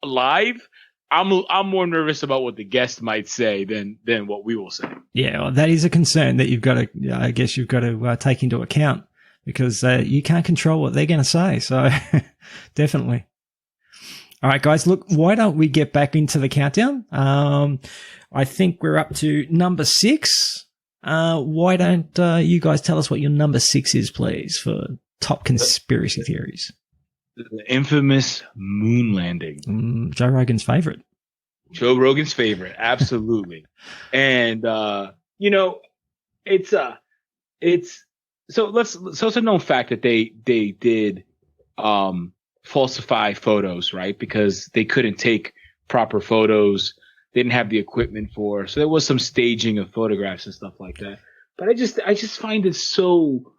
S2: live. I'm more nervous about what the guest might say than what we will say.
S1: Yeah, well, that is a concern that you've got to take into account, because you can't control what they're going to say. So definitely. All right, guys, look, why don't we get back into the countdown? I think we're up to number 6. Why don't you guys tell us what your number 6 is, please, for top conspiracy theories?
S2: The infamous moon landing.
S1: Joe Rogan's favorite.
S2: Joe Rogan's favorite, absolutely. And it's a known fact that they did falsify photos, right? Because they couldn't take proper photos. They didn't have the equipment so there was some staging of photographs and stuff like that. But I just find it so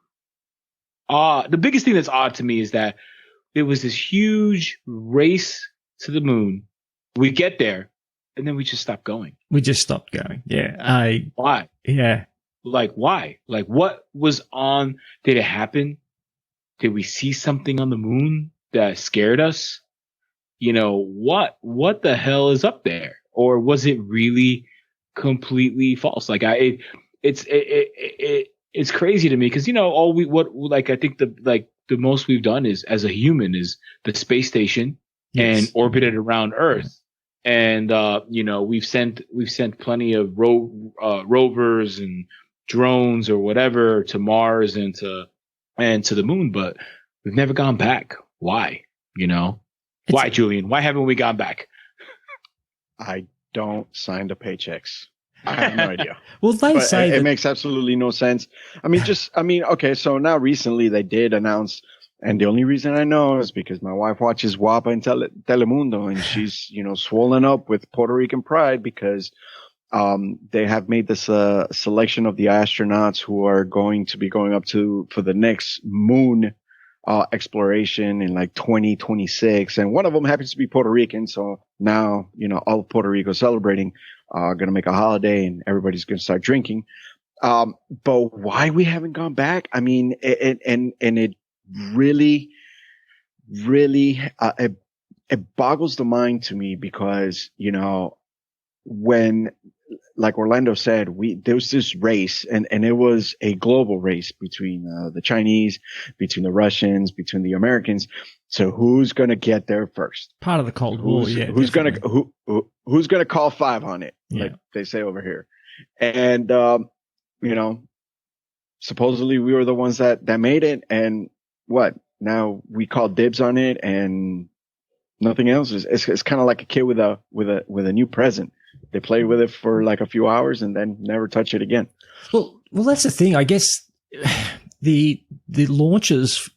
S2: odd. The biggest thing that's odd to me is that there was this huge race to the moon. We get there, and then we just stop going.
S1: We just stopped going. Yeah.
S2: Why?
S1: Yeah.
S2: Like, why? Like, what was on? Did it happen? Did we see something on the moon that scared us? What the hell is up there? Or was it really completely false? Like it's crazy to me, because I think the most we've done is, as a human, is the space station and orbited around Earth, and we've sent plenty of rovers and drones or whatever to Mars and to the moon, but we've never gone back. Why? Why, Julian? Why haven't we gone back?
S3: I don't sign the paychecks. I have no idea.
S1: Well, say
S3: it makes absolutely no sense. Okay, so now recently they did announce, and the only reason I know is because my wife watches WAPA and Telemundo, and she's, swollen up with Puerto Rican pride because they have made this selection of the astronauts who are going to be going up for the next moon exploration in like 2026, and one of them happens to be Puerto Rican. So now, all of Puerto Rico celebrating, going to make a holiday, and everybody's going to start drinking. But why we haven't gone back? I mean, it really, it boggles the mind to me, because, when, like Orlando said, there was this race, and it was a global race between the Chinese, between the Russians, between the Americans. So who's going to get there first?
S1: Part of the Cold War.
S3: Who's going to call 5 on it? Like they say over here. And supposedly we were the ones that made it, and what? Now we call dibs on it, and nothing else. It's kind of like a kid with a new present. They play with it for like a few hours and then never touch it again.
S1: Well, that's the thing. I guess the launches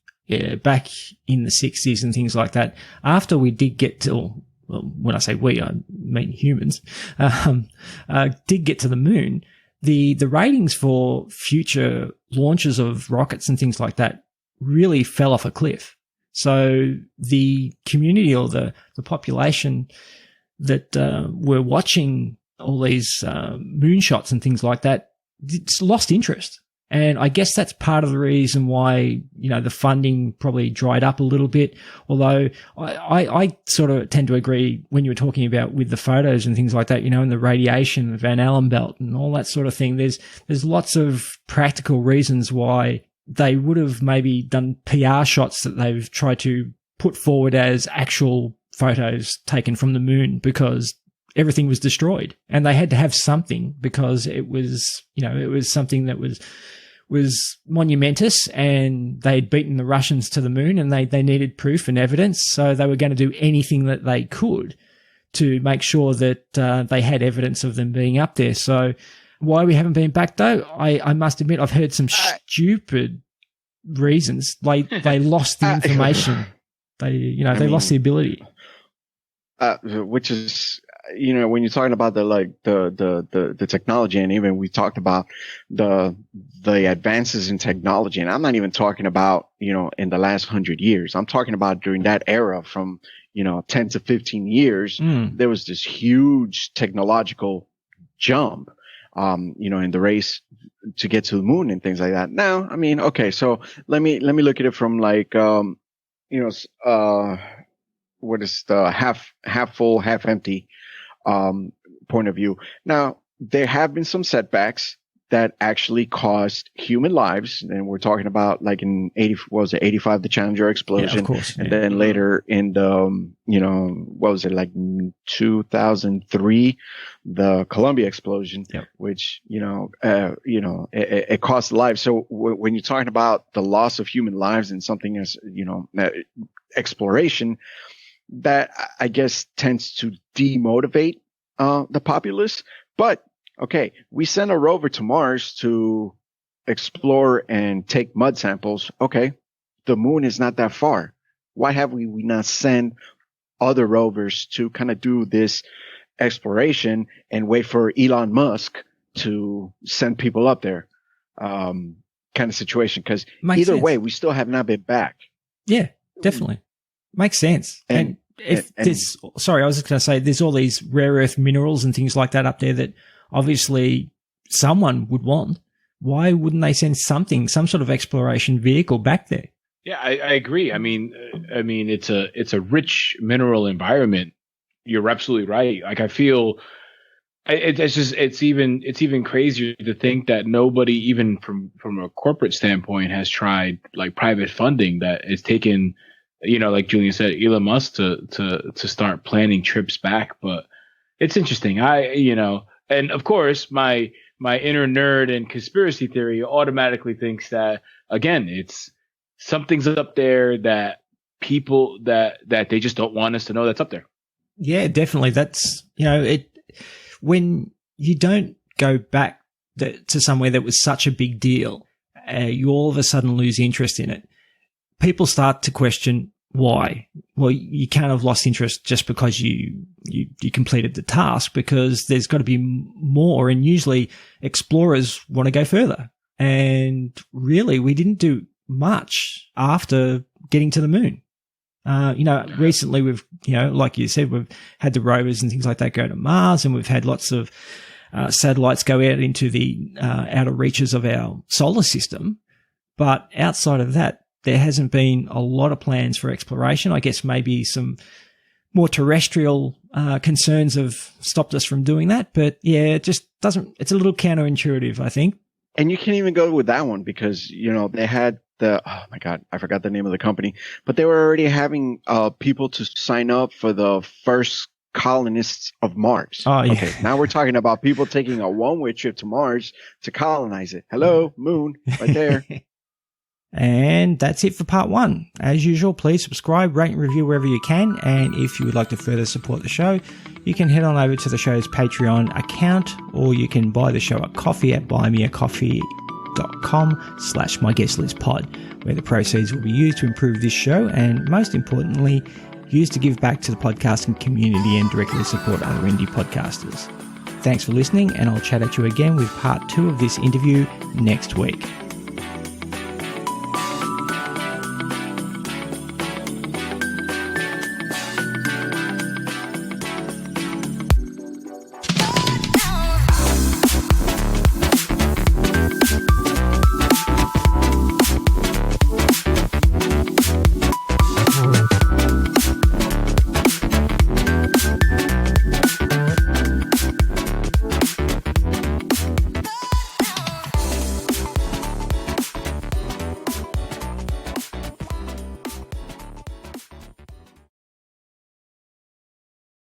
S1: back in the 60s and things like that, after we did get to, well, when I say we, I mean humans, did get to the moon, the ratings for future launches of rockets and things like that really fell off a cliff. So the community or the population that were watching all these moonshots and things like that, it's lost interest. And I guess that's part of the reason why, the funding probably dried up a little bit. Although I sort of tend to agree when you were talking about with the photos and things like that, and the radiation, the Van Allen belt and all that sort of thing. There's lots of practical reasons why they would have maybe done PR shots that they've tried to put forward as actual photos taken from the moon, because everything was destroyed and they had to have something, because it was, it was something that was monumentous, and they'd beaten the Russians to the moon, and they needed proof and evidence. So they were going to do anything that they could to make sure that they had evidence of them being up there. So why we haven't been back, though, I must admit, I've heard some stupid reasons. They lost the information. They lost the ability.
S3: Which is, when you're talking about the technology, and even we talked about the advances in technology, and I'm not even talking about, in the last 100 years. I'm talking about during that era from, 10 to 15 years, there was this huge technological jump, in the race to get to the moon and things like that. Now, okay, so let me look at it from what is the half full, half empty point of view. Now, there have been some setbacks that actually cost human lives, and we're talking about like in 85, the Challenger explosion,
S1: of course,
S3: and then later in the 2003, the Columbia explosion, which it cost lives. So when you're talking about the loss of human lives in something as exploration, that I guess tends to demotivate the populace. But okay, we sent a rover to Mars to explore and take mud samples. Okay, the moon is not that far. Why have we not sent other rovers to kind of do this exploration and wait for Elon Musk to send people up there? Kind of situation. Because either way, we still have not been back.
S1: Yeah, definitely. Makes sense. And I was just going to say, there's all these rare earth minerals and things like that up there that obviously someone would want. Why wouldn't they send some sort of exploration vehicle back there?
S2: Yeah, I agree. I mean, it's a rich mineral environment. You're absolutely right. Like, I feel it's even crazier to think that nobody, even from a corporate standpoint, has tried like private funding that is taken. Like Julian said, Elon Musk to start planning trips back. But it's interesting. And of course, my inner nerd and conspiracy theory automatically thinks that, again, it's something's up there that people that they just don't want us to know that's up there.
S1: Yeah, definitely. That's, when you don't go back to somewhere that was such a big deal, you all of a sudden lose interest in it. People start to question why. Well, you can't have lost interest just because you completed the task, because there's got to be more. And usually explorers want to go further. And really, we didn't do much after getting to the moon. Recently we've, like you said, we've had the rovers and things like that go to Mars, and we've had lots of satellites go out into the outer reaches of our solar system. But outside of that, there hasn't been a lot of plans for exploration. I guess maybe some more terrestrial concerns have stopped us from doing that. But yeah, it just doesn't, it's a little counterintuitive, I think.
S3: And you can't even go with that one because, they had oh my God, I forgot the name of the company, but they were already having people to sign up for the first colonists of Mars.
S1: Oh, yeah.
S3: Okay, now we're talking about people taking a one-way trip to Mars to colonize it. Hello, moon, right there.
S1: And that's it for part 1. As usual, please subscribe, rate and review wherever you can. And if you would like to further support the show, you can head on over to the show's Patreon account, or you can buy the show a coffee at buymeacoffee.com/myguestlistpod, where the proceeds will be used to improve this show and, most importantly, used to give back to the podcasting community and directly support other indie podcasters. Thanks for listening, and I'll chat at you again with part 2 of this interview next week.